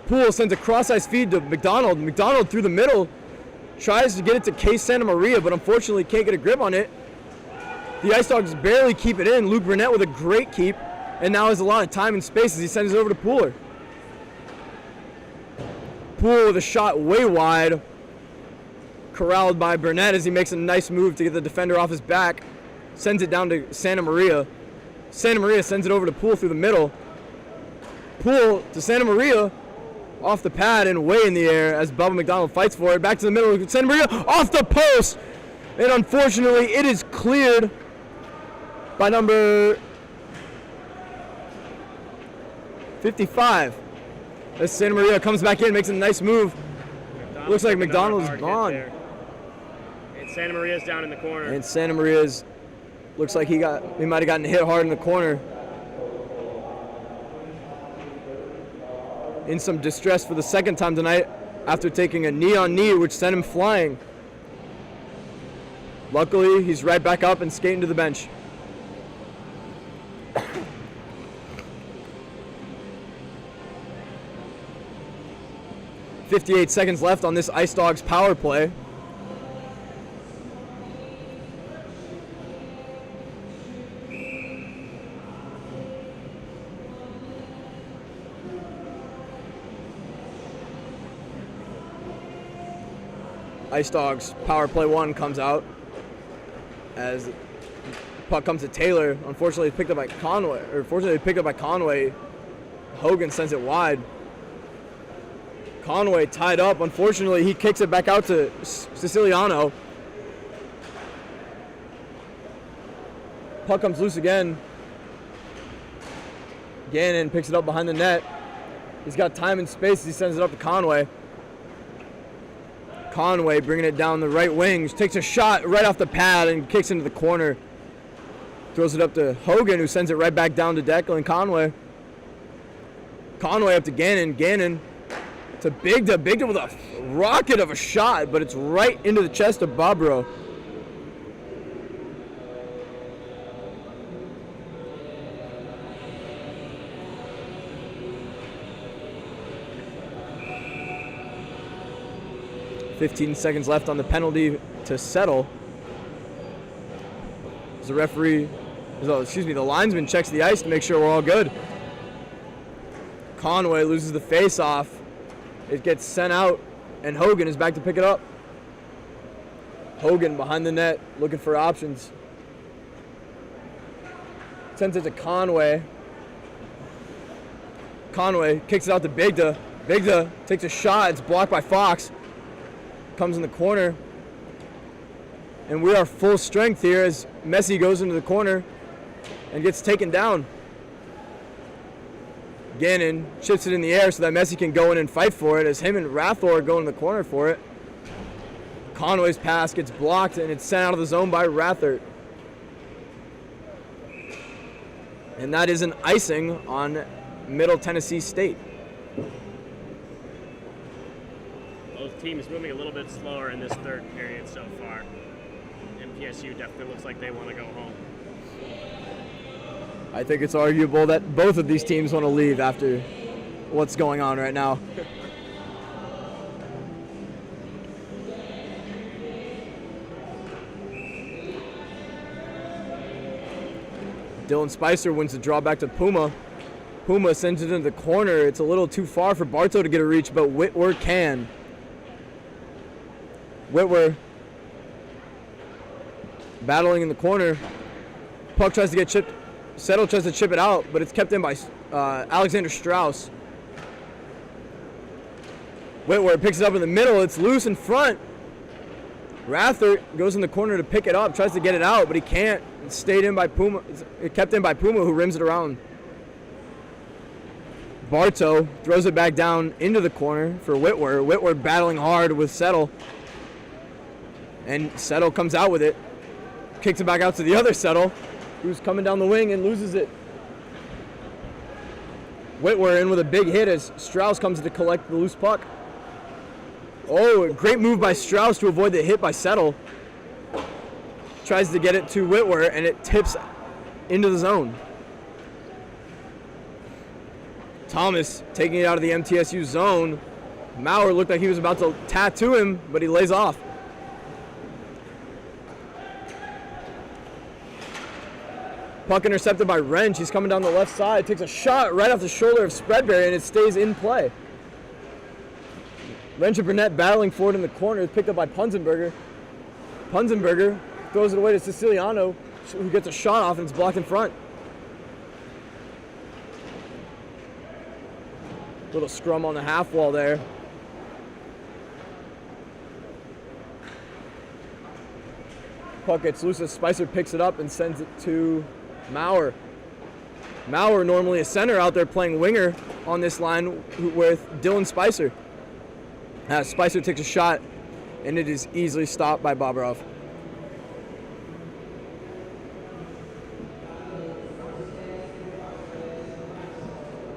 Poole sends a cross-ice feed to McDonald. McDonald through the middle tries to get it to Case Santa Maria, but unfortunately can't get a grip on it. The Ice Dawgs barely keep it in. Luke Burnett with a great keep, and now has a lot of time and space as he sends it over to Pooler. Poole with a shot way wide, corralled by Burnett as he makes a nice move to get the defender off his back. Sends it down to Santa Maria. Santa Maria sends it over to Poole through the middle. Poole to Santa Maria, off the pad and way in the air as Bubba McDonald fights for it. Back to the middle. Santa Maria off the post. And unfortunately, it is cleared by number 55. As Santa Maria comes back in, makes a nice move. Looks like McDonald is gone. And Santa Maria's down in the corner. And Santa Maria's looks like he might have gotten hit hard in the corner. In some distress for the second time tonight after taking a knee-on-knee, which sent him flying. Luckily, he's right back up and skating to the bench. .58 seconds left on this Ice Dawgs power play. Ice Dawgs power play 1 comes out as the puck comes to Taylor. Unfortunately, picked up by Conway. Hogan sends it wide. Conway tied up. Unfortunately, he kicks it back out to Siciliano. Puck comes loose again. Gannon picks it up behind the net. He's got time and space as he sends it up to Conway. Conway bringing it down the right wing, takes a shot right off the pad and kicks into the corner. Throws it up to Hogan, who sends it right back down to Declan Conway. Conway up to Gannon. Gannon to Bigda. Bigda with a rocket of a shot, but it's right into the chest of Bobrow. .15 seconds left on the penalty to settle. As the referee, the linesman checks the ice to make sure we're all good. Conway loses the face-off. It gets sent out, and Hogan is back to pick it up. Hogan behind the net, looking for options. Sends it to Conway. Conway kicks it out to Bigda. Bigda takes a shot. It's blocked by Fox. Comes in the corner, and we are full strength here as Messi goes into the corner and gets taken down. Gannon chips it in the air so that Messi can go in and fight for it as him and Rathor go in the corner for it. Conway's pass gets blocked and it's sent out of the zone by Rathor. And that is an icing on Middle Tennessee State. Both teams moving a little bit slower in this third period so far. MTSU definitely looks like they want to go home. I think it's arguable that both of these teams want to leave after what's going on right now. Dylan Spicer wins the draw back to Puma. Puma sends it into the corner. It's a little too far for Bartow to get a reach, but Whitwer can. Whitwer battling in the corner. Puck tries to get chipped. Settle tries to chip it out, but it's kept in by Alexander Strauss. Whitwer picks it up in the middle. It's loose in front. Rather goes in the corner to pick it up, tries to get it out, but he can't. It's stayed in by Puma. It's kept in by Puma, who rims it around. Bartow throws it back down into the corner for Whitwer. Whitwer battling hard with Settle. And Settle comes out with it. Kicks it back out to the other Settle, who's coming down the wing and loses it. Whitwer in with a big hit as Strauss comes to collect the loose puck. Oh, a great move by Strauss to avoid the hit by Settle. Tries to get it to Whitwer, and it tips into the zone. Thomas taking it out of the MTSU zone. Maurer looked like he was about to tattoo him, but he lays off. Puck intercepted by Wrench. He's coming down the left side. Takes a shot right off the shoulder of Spreadberry, and it stays in play. Wrench and Burnett battling for it in the corner. It's picked up by Punzenberger. Punzenberger throws it away to Siciliano, who gets a shot off, and it's blocked in front. Little scrum on the half wall there. Puck gets loose as Spicer picks it up and sends it to Maurer. Maurer, normally a center, out there playing winger on this line with Dylan Spicer. Spicer takes a shot, and it is easily stopped by Bobrov.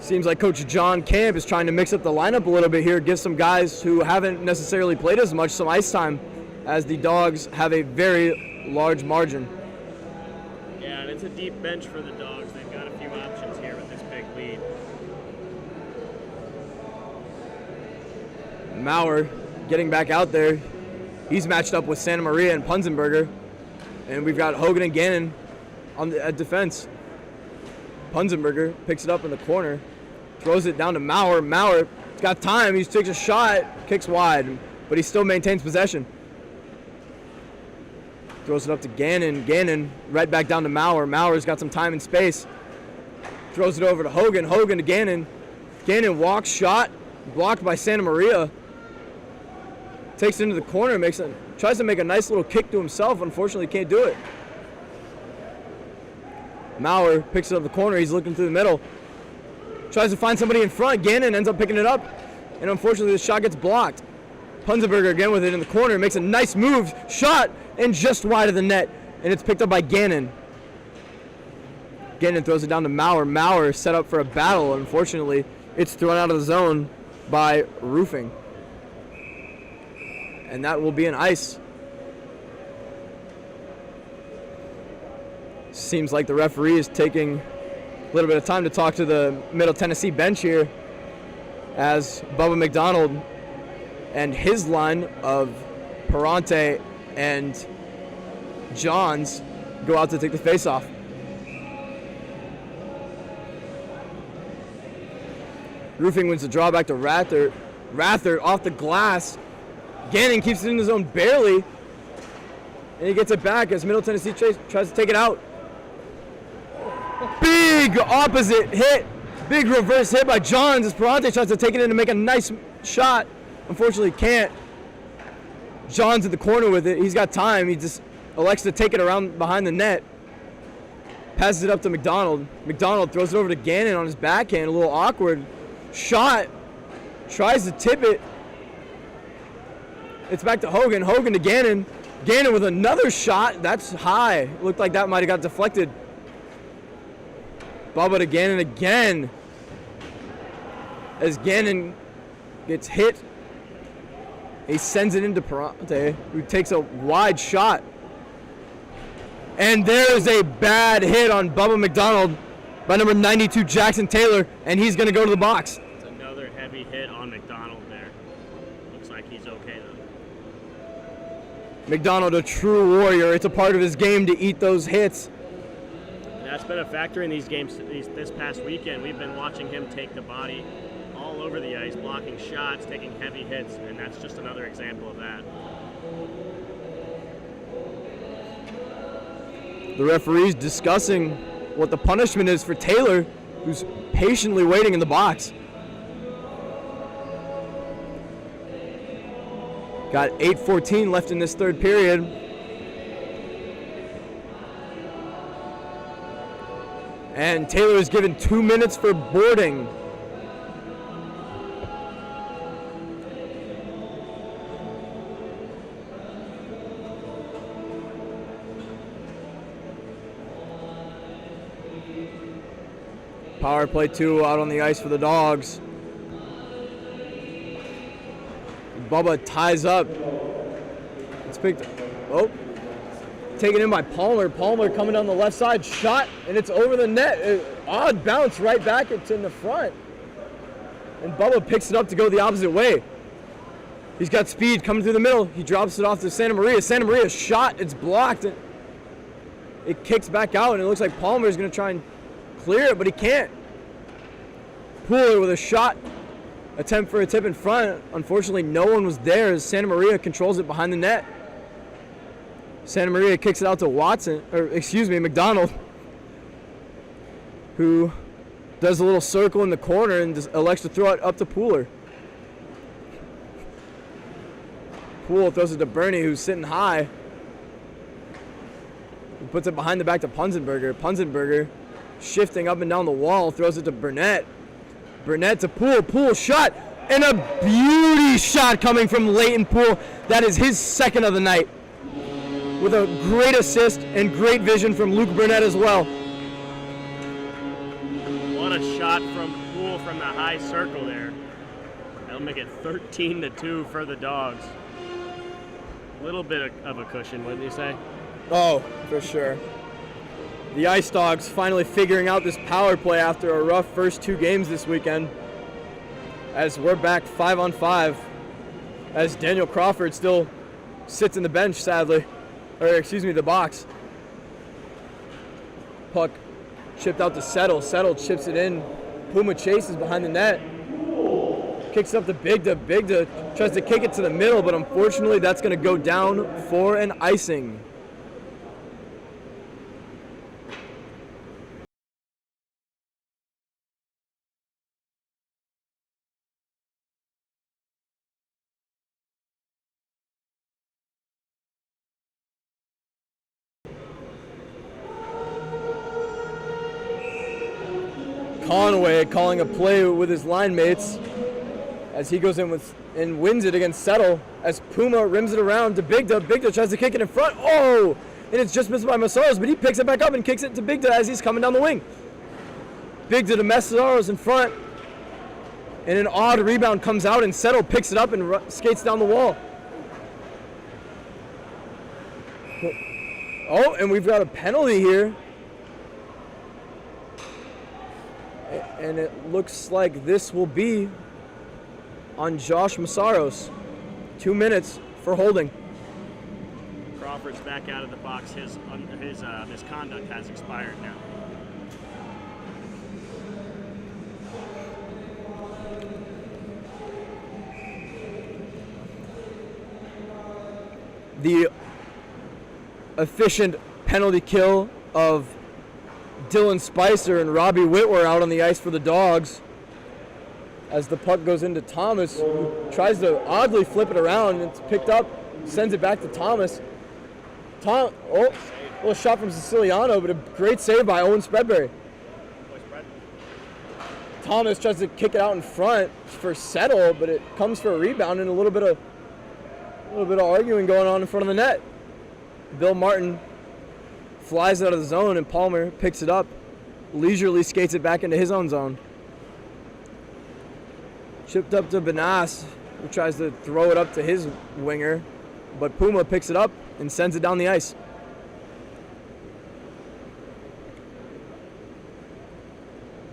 Seems like Coach John Camp is trying to mix up the lineup a little bit here, give some guys who haven't necessarily played as much some ice time, as the Dogs have a very large margin. Yeah, and it's a deep bench for the Dogs. They've got a few options here with this big lead. Maurer getting back out there. He's matched up with Santa Maria and Punzenberger. And we've got Hogan and Gannon on the defense. Punzenberger picks it up in the corner, throws it down to Maurer. Maurer has got time. He takes a shot, kicks wide, but he still maintains possession. Throws it up to Gannon. Gannon right back down to Maurer. Maurer's got some time and space. Throws it over to Hogan. Hogan to Gannon. Gannon walks, shot, blocked by Santa Maria. Takes it into the corner, tries to make a nice little kick to himself. Unfortunately, can't do it. Maurer picks it up the corner. He's looking through the middle. Tries to find somebody in front. Gannon ends up picking it up, and unfortunately, the shot gets blocked. Punzenberger again with it in the corner. Makes a nice move. Shot, and just wide of the net, and it's picked up by Gannon. Gannon throws it down to Maurer. Maurer set up for a battle. Unfortunately, it's thrown out of the zone by Roofing. And that will be an ice. Seems like the referee is taking a little bit of time to talk to the Middle Tennessee bench here, as Bubba McDonald and his line of Perante and Johns go out to take the face-off. Roofing wins the draw back to Rather. Rather off the glass. Gannon keeps it in the zone barely, and he gets it back as Middle Tennessee tries to take it out. Big opposite hit. Big reverse hit by Johns as Perante tries to take it in to make a nice shot. Unfortunately can't. Johns in the corner with it. He's got time. He just elects to take it around behind the net. Passes it up to McDonald. McDonald throws it over to Gannon on his backhand. A little awkward. Shot. Tries to tip it. It's back to Hogan. Hogan to Gannon. Gannon with another shot. That's high. Looked like that might have got deflected. Bubba to Gannon again. As Gannon gets hit, he sends it into Perante, who takes a wide shot. And there's a bad hit on Bubba McDonald by number 92, Jackson Taylor, and he's going to go to the box. It's another heavy hit on McDonald there. Looks like he's okay, though. McDonald, a true warrior. It's a part of his game to eat those hits. That's been a factor in these games this past weekend. We've been watching him take the body all over the ice, blocking shots, taking heavy hits, and that's just another example of that. The referee's discussing what the punishment is for Taylor, who's patiently waiting in the box. Got 8:14 left in this third period. And Taylor is given 2 minutes for boarding. Power play 2 out on the ice for the Dogs. Bubba ties up. It's picked. Oh, taken in by Palmer. Palmer coming down the left side, shot, and it's over the net. Odd bounce right back into in the front. And Bubba picks it up to go the opposite way. He's got speed coming through the middle. He drops it off to Santa Maria. Santa Maria shot. It's blocked. It kicks back out, and it looks like Palmer is going to try and clear it, but he can't. Pooler with a shot. Attempt for a tip in front. Unfortunately, no one was there as Santa Maria controls it behind the net. Santa Maria kicks it out to McDonald, who does a little circle in the corner and just elects to throw it up to Pooler. Poole throws it to Bernie, who's sitting high. He puts it behind the back to Punzenberger. Punzenberger shifting up and down the wall, throws it to Burnett. Burnett to Poole. Poole shot, and a beauty shot coming from Leighton Poole. That is his second of the night, with a great assist and great vision from Luke Burnett as well. What a shot from Poole from the high circle there. That'll make it 13-2 for the Dogs. A little bit of a cushion, wouldn't you say? Oh, for sure. The Ice Dawgs finally figuring out this power play after a rough first 2 games this weekend, as we're back 5-on-5, as Daniel Crawford still sits in the bench, sadly. The box. Puck chipped out to Settle. Settle chips it in. Puma chases behind the net. Kicks up to Bigda. Bigda tries to kick it to the middle, but unfortunately that's going to go down for an icing. Conway calling a play with his line mates as he goes in and wins it against Settle as Puma rims it around to Bigda. Bigda tries to kick it in front. Oh! And it's just missed by Massaros, but he picks it back up and kicks it to Bigda as he's coming down the wing. Bigda to Massaros in front. And an odd rebound comes out and Settle picks it up and skates down the wall. Oh, and we've got a penalty here. And it looks like this will be on Josh Massaros. 2 minutes for holding. Crawford's back out of the box. His misconduct has expired now. The efficient penalty kill of Dylan Spicer and Robbie Whitwer out on the ice for the Dogs as the puck goes into Thomas, who tries to oddly flip it around, and it's picked up, sends it back to Thomas. A little shot from Siciliano, but a great save by Owen Spreadberry. Thomas tries to kick it out in front for Settle, but it comes for a rebound and a little bit of arguing going on in front of the net. Bill Martin flies out of the zone, and Palmer picks it up, leisurely skates it back into his own zone. Chipped up to Benas, who tries to throw it up to his winger, but Puma picks it up and sends it down the ice.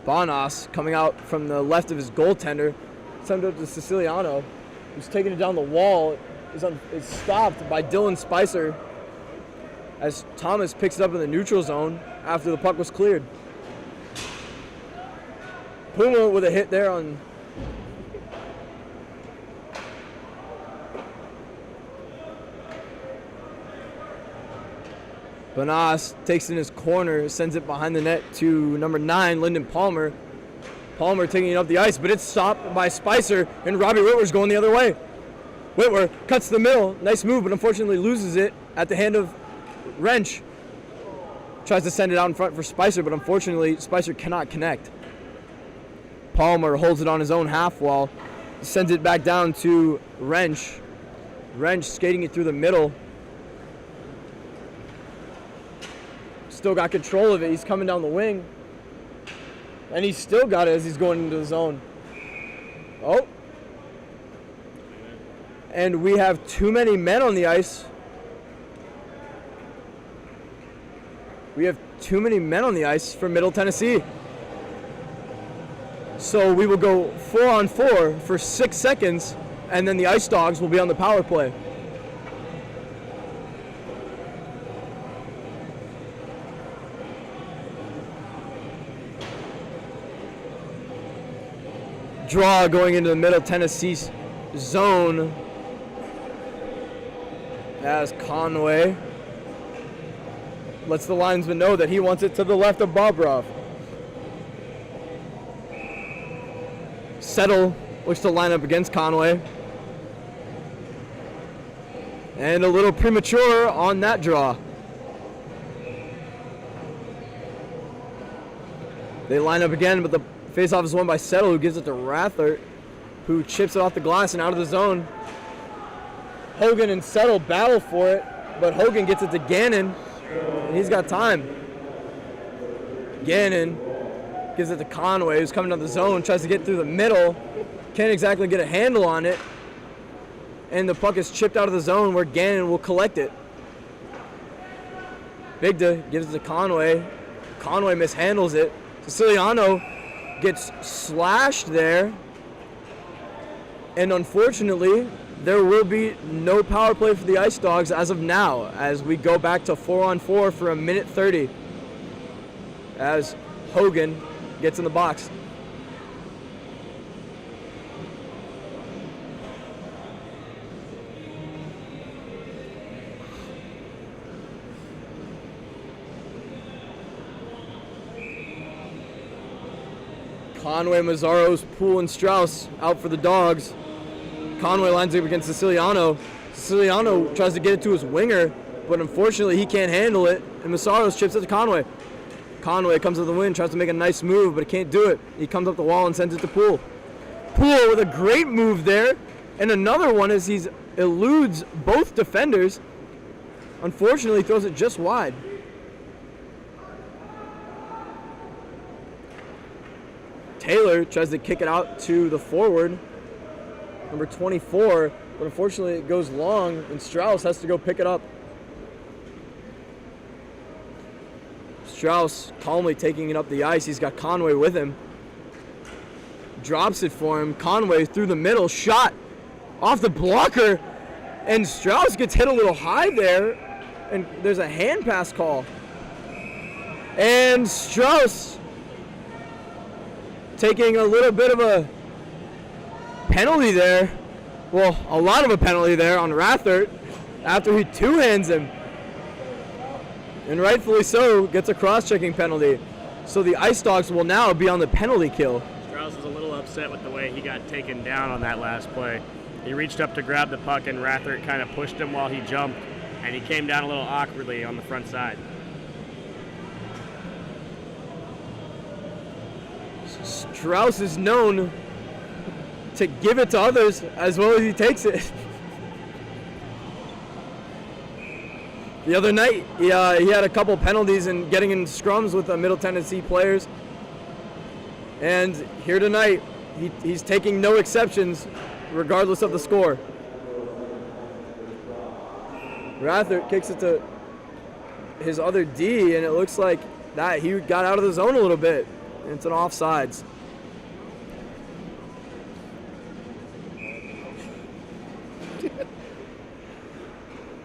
Bonas coming out from the left of his goaltender, sent it up to Siciliano, who's taking it down the wall, is stopped by Dylan Spicer as Thomas picks it up in the neutral zone after the puck was cleared. Puma with a hit there on... Banas takes it in his corner, sends it behind the net to number 9, Lyndon Palmer. Palmer taking it up the ice, but it's stopped by Spicer, and Robbie Whitwer's going the other way. Whitwer cuts the middle. Nice move, but unfortunately loses it at the hand of Wrench. Tries to send it out in front for Spicer, but unfortunately Spicer cannot connect. Palmer holds it on his own half wall, sends it back down to Wrench. Wrench skating it through the middle. Still got control of it. He's coming down the wing. And he's still got it as he's going into the zone. Oh. And we have too many men on the ice. We have too many men on the ice for Middle Tennessee. So we will go 4-on-4 for 6 seconds, and then the Ice Dawgs will be on the power play. Draw going into the Middle Tennessee zone as Conway lets the linesman know that he wants it to the left of Bobrov. Settle looks to line up against Conway. And a little premature on that draw. They line up again, but the face-off is won by Settle, who gives it to Rathert, who chips it off the glass and out of the zone. Hogan and Settle battle for it, but Hogan gets it to Gannon, and he's got time. Gannon gives it to Conway, who's coming down the zone, tries to get through the middle, can't exactly get a handle on it, and the puck is chipped out of the zone where Gannon will collect it. Bigda gives it to Conway. Conway mishandles it. Siciliano gets slashed there, and unfortunately there will be no power play for the Ice Dawgs as of now, as we go back to 4-on-4 for a minute 30 as Hogan gets in the box. Conway, Mazzaros, Poole, and Strauss out for the Dogs. Conway lines up against Siciliano. Siciliano tries to get it to his winger, but unfortunately he can't handle it, and Mazzaros chips it to Conway. Conway comes to the win, tries to make a nice move, but he can't do it. He comes up the wall and sends it to Poole. Poole with a great move there, and another one as he eludes both defenders. Unfortunately, throws it just wide. Taylor tries to kick it out to the forward, number 24, but unfortunately it goes long, and Strauss has to go pick it up. Strauss calmly taking it up the ice. He's got Conway with him. Drops it for him. Conway through the middle, shot off the blocker, and Strauss gets hit a little high there, and there's a hand pass call. And Strauss taking a little bit of a penalty there. Well, a lot of a penalty there on Rathert after he two-hands him. And rightfully so, gets a cross-checking penalty. So the Ice Dawgs will now be on the penalty kill. Strauss was a little upset with the way he got taken down on that last play. He reached up to grab the puck, and Rathert kind of pushed him while he jumped, and he came down a little awkwardly on the front side. Strauss is known to give it to others as well as he takes it. The other night, he had a couple penalties and getting in scrums with the Middle Tennessee players. And here tonight, he's taking no exceptions regardless of the score. Rathert kicks it to his other D, and it looks like that he got out of the zone a little bit. And it's an offsides.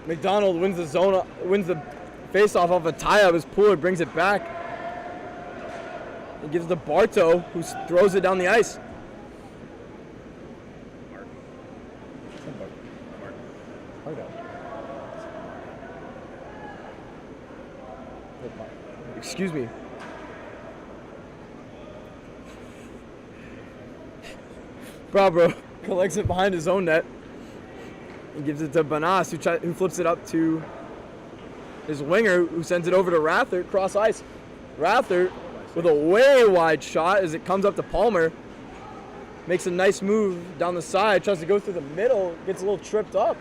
McDonald wins the face-off off a tie-up as Pooler brings it back. He gives it to Bartow, who throws it down the ice. Excuse me. Bro collects it behind his own net and gives it to Banas, who flips it up to his winger, who sends it over to Rather, cross ice. Rather with a way wide shot as it comes up to Palmer. Makes a nice move down the side, tries to go through the middle, gets a little tripped up.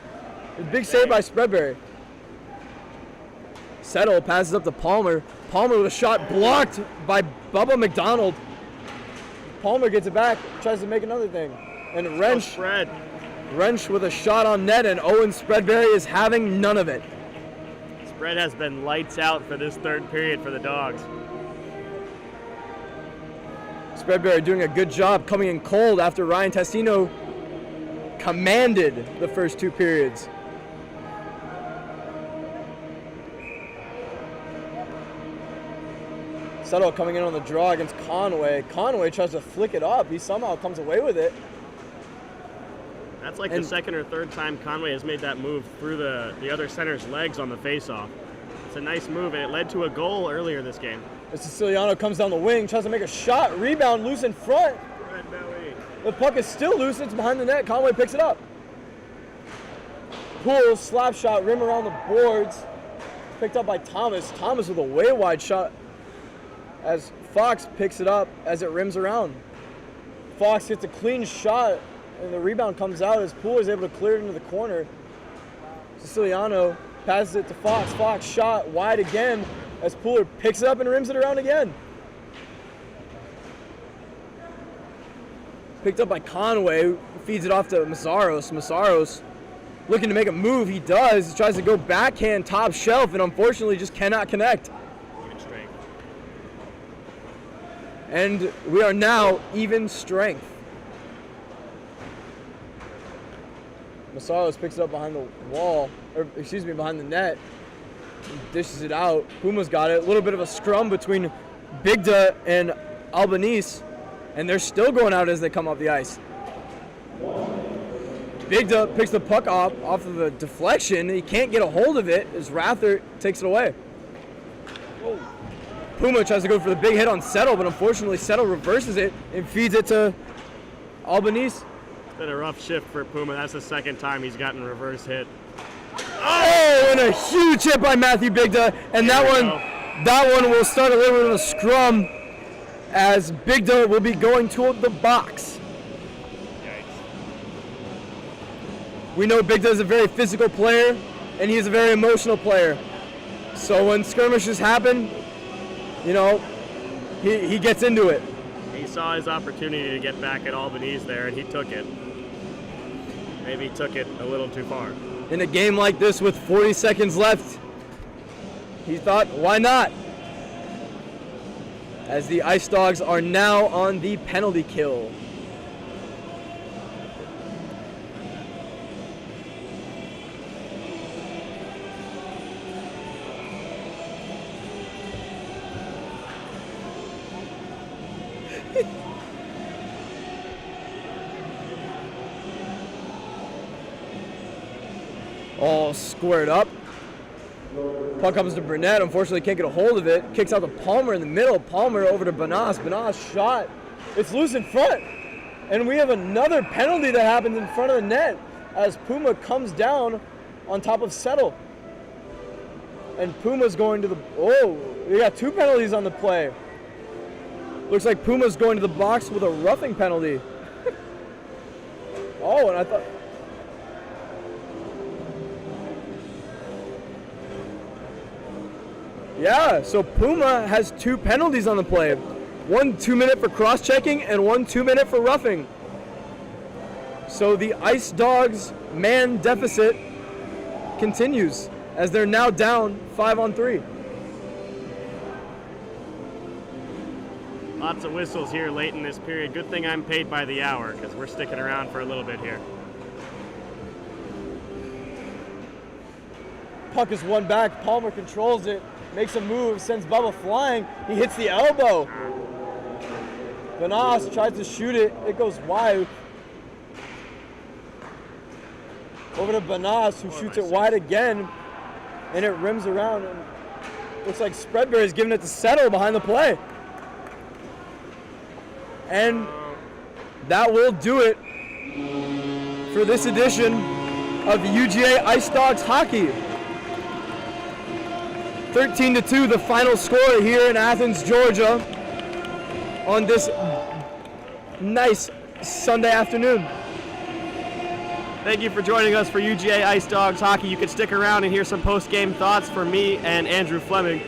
A big save by Spreadberry. Settle passes up to Palmer. Palmer with a shot blocked by Bubba McDonald. Palmer gets it back, tries to make another thing. And Wrench with a shot on net, and Owen Spreadberry is having none of it. Spread has been lights out for this third period for the Dogs. Spreadberry doing a good job coming in cold after Ryan Testino commanded the first 2 periods. Settle coming in on the draw against Conway. Conway tries to flick it up. He somehow comes away with it. That's like the second or third time Conway has made that move through the other center's legs on the faceoff. It's a nice move, and it led to a goal earlier this game. Siciliano comes down the wing, tries to make a shot. Rebound loose in front. Red belly. The puck is still loose. It's behind the net. Conway picks it up. Poole, slap shot, rim around the boards. Picked up by Thomas. Thomas with a way wide shot as Fox picks it up as it rims around. Fox gets a clean shot, and the rebound comes out as Poole is able to clear it into the corner. Siciliano passes it to Fox. Fox shot wide again as Pooler picks it up and rims it around again. Picked up by Conway, who feeds it off to Massaros. Massaros looking to make a move. He does. He tries to go backhand top shelf and unfortunately just cannot connect. Even strength. And we are now even strength. Massaros picks it up behind the wall, or excuse me, behind the net. Dishes it out. Puma's got it. A little bit of a scrum between Bigda and Albanese, and they're still going out as they come off the ice. Bigda picks the puck up off of the deflection. He can't get a hold of it as Rather takes it away. Puma tries to go for the big hit on Settle, but unfortunately Settle reverses it and feeds it to Albanese. It's been a rough shift for Puma. That's the second time he's gotten a reverse hit. Oh, and a huge hit by Matthew Bigda, and that one will start a little bit of a scrum as Bigda will be going toward the box. Yikes. We know Bigda is a very physical player, and he's a very emotional player. So when skirmishes happen, you know, he gets into it. He saw his opportunity to get back at Albanese there, and he took it. Maybe he took it a little too far. In a game like this with 40 seconds left, he thought, why not? As the Ice Dogs are now on the penalty kill. All squared up. Puck comes to Burnett. Unfortunately, can't get a hold of it. Kicks out to Palmer in the middle. Palmer over to Banas. Banas shot. It's loose in front. And we have another penalty that happens in front of the net as Puma comes down on top of Settle. And Puma's going to the... Oh, we got 2 penalties on the play. Looks like Puma's going to the box with a roughing penalty. Oh, and I thought... Yeah, so Puma has 2 penalties on the play. 1 2-minute for cross-checking and 1 2-minute for roughing. So the Ice Dogs man deficit continues as they're now down 5-on-3. Lots of whistles here late in this period. Good thing I'm paid by the hour because we're sticking around for a little bit here. puck is won back. Palmer controls it, makes a move, sends Bubba flying. He hits the elbow. Banas tries to shoot it. It goes wide. Over to Banas, who shoots it wide again, and it rims around. And looks like Spreadberry's giving it to Settle behind the play. And that will do it for this edition of UGA Ice Dawgs Hockey. 13-2, the final score here in Athens, Georgia, on this nice Sunday afternoon. Thank you for joining us for UGA Ice Dawgs Hockey. You can stick around and hear some post-game thoughts from me and Andrew Fleming.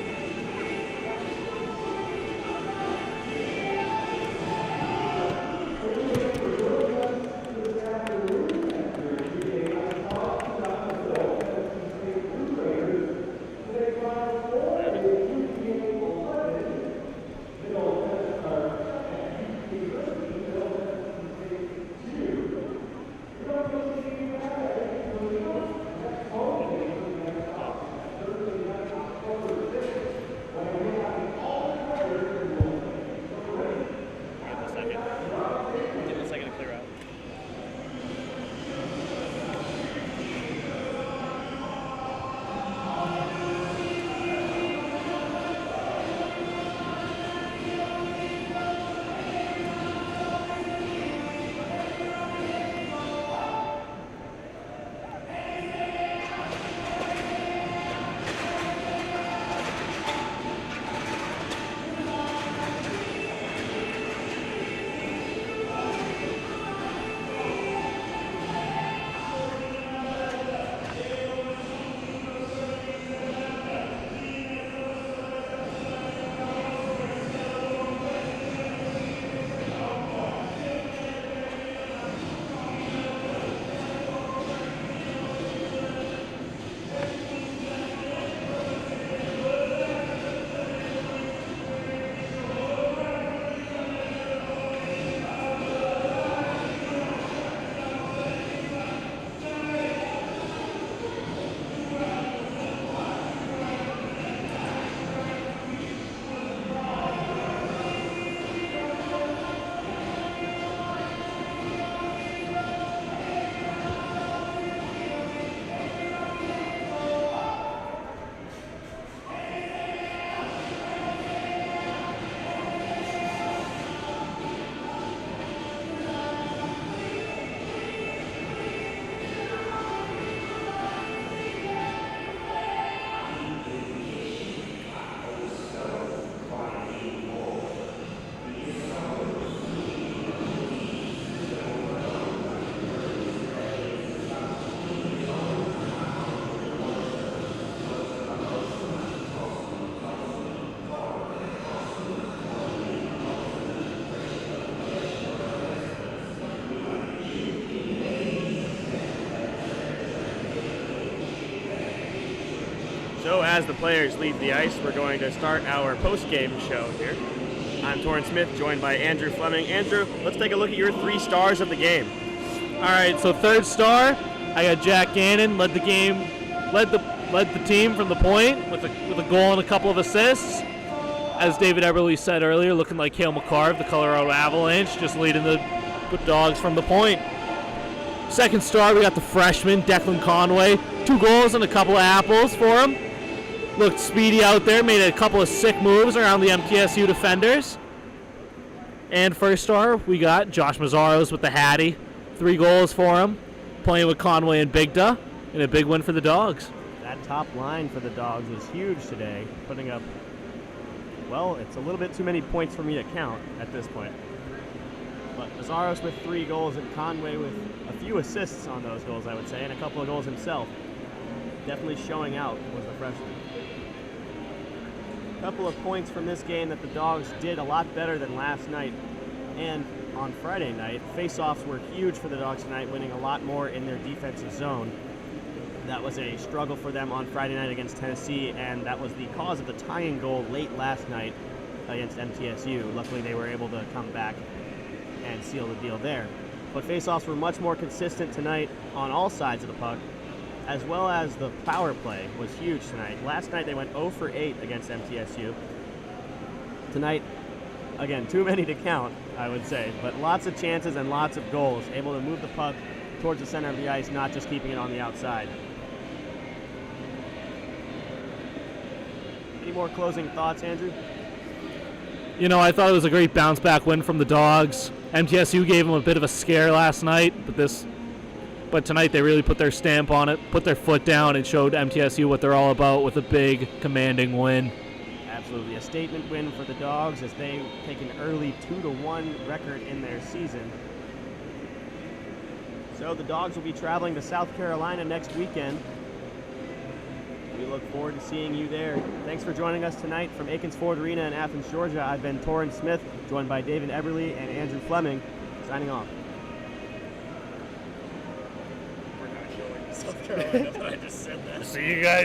So as the players leave the ice, we're going to start our post-game show here. I'm Torrin Smith, joined by Andrew Fleming. Andrew, let's take a look at your 3 stars of the game. All right, so third star, I got Jack Gannon, led the team from the point with a goal and a couple of assists. As David Eberle said earlier, looking like Cale McCarr of the Colorado Avalanche, just leading the Dogs from the point. Second star, we got the freshman, Declan Conway. 2 goals and a couple of apples for him. Looked speedy out there, made a couple of sick moves around the MTSU defenders. And first star, we got Josh Mazzaros with the Hattie. 3 goals for him, playing with Conway and Bigda, and a big win for the Dogs. That top line for the Dogs was huge today, putting up, well, it's a little bit too many points for me to count at this point. But Mazzaros with 3 goals and Conway with a few assists on those goals, I would say, and a couple of goals himself. Definitely showing out was the freshman. A couple of points from this game that the Dogs did a lot better than last night and on Friday night. Face-offs were huge for the Dogs tonight, winning a lot more in their defensive zone. That was a struggle for them on Friday night against Tennessee, and that was the cause of the tying goal late last night against MTSU. Luckily, they were able to come back and seal the deal there. But face-offs were much more consistent tonight on all sides of the puck, as well as the power play was huge tonight. Last night they went 0 for 8 against MTSU. Tonight, again, too many to count, I would say, but lots of chances and lots of goals, able to move the puck towards the center of the ice, not just keeping it on the outside. Any more closing thoughts, Andrew? I thought it was a great bounce back win from the Dogs. MTSU gave them a bit of a scare last night, but tonight they really put their stamp on it, put their foot down, and showed MTSU what they're all about with a big, commanding win. Absolutely, a statement win for the Dogs as they take an early 2-1 record in their season. So the Dogs will be traveling to South Carolina next weekend. We look forward to seeing you there. Thanks for joining us tonight from Aikens Ford Arena in Athens, Georgia. I've been Torrin Smith, joined by David Eberly and Andrew Fleming, signing off. We're not showing South Carolina, but I just said that. See you guys.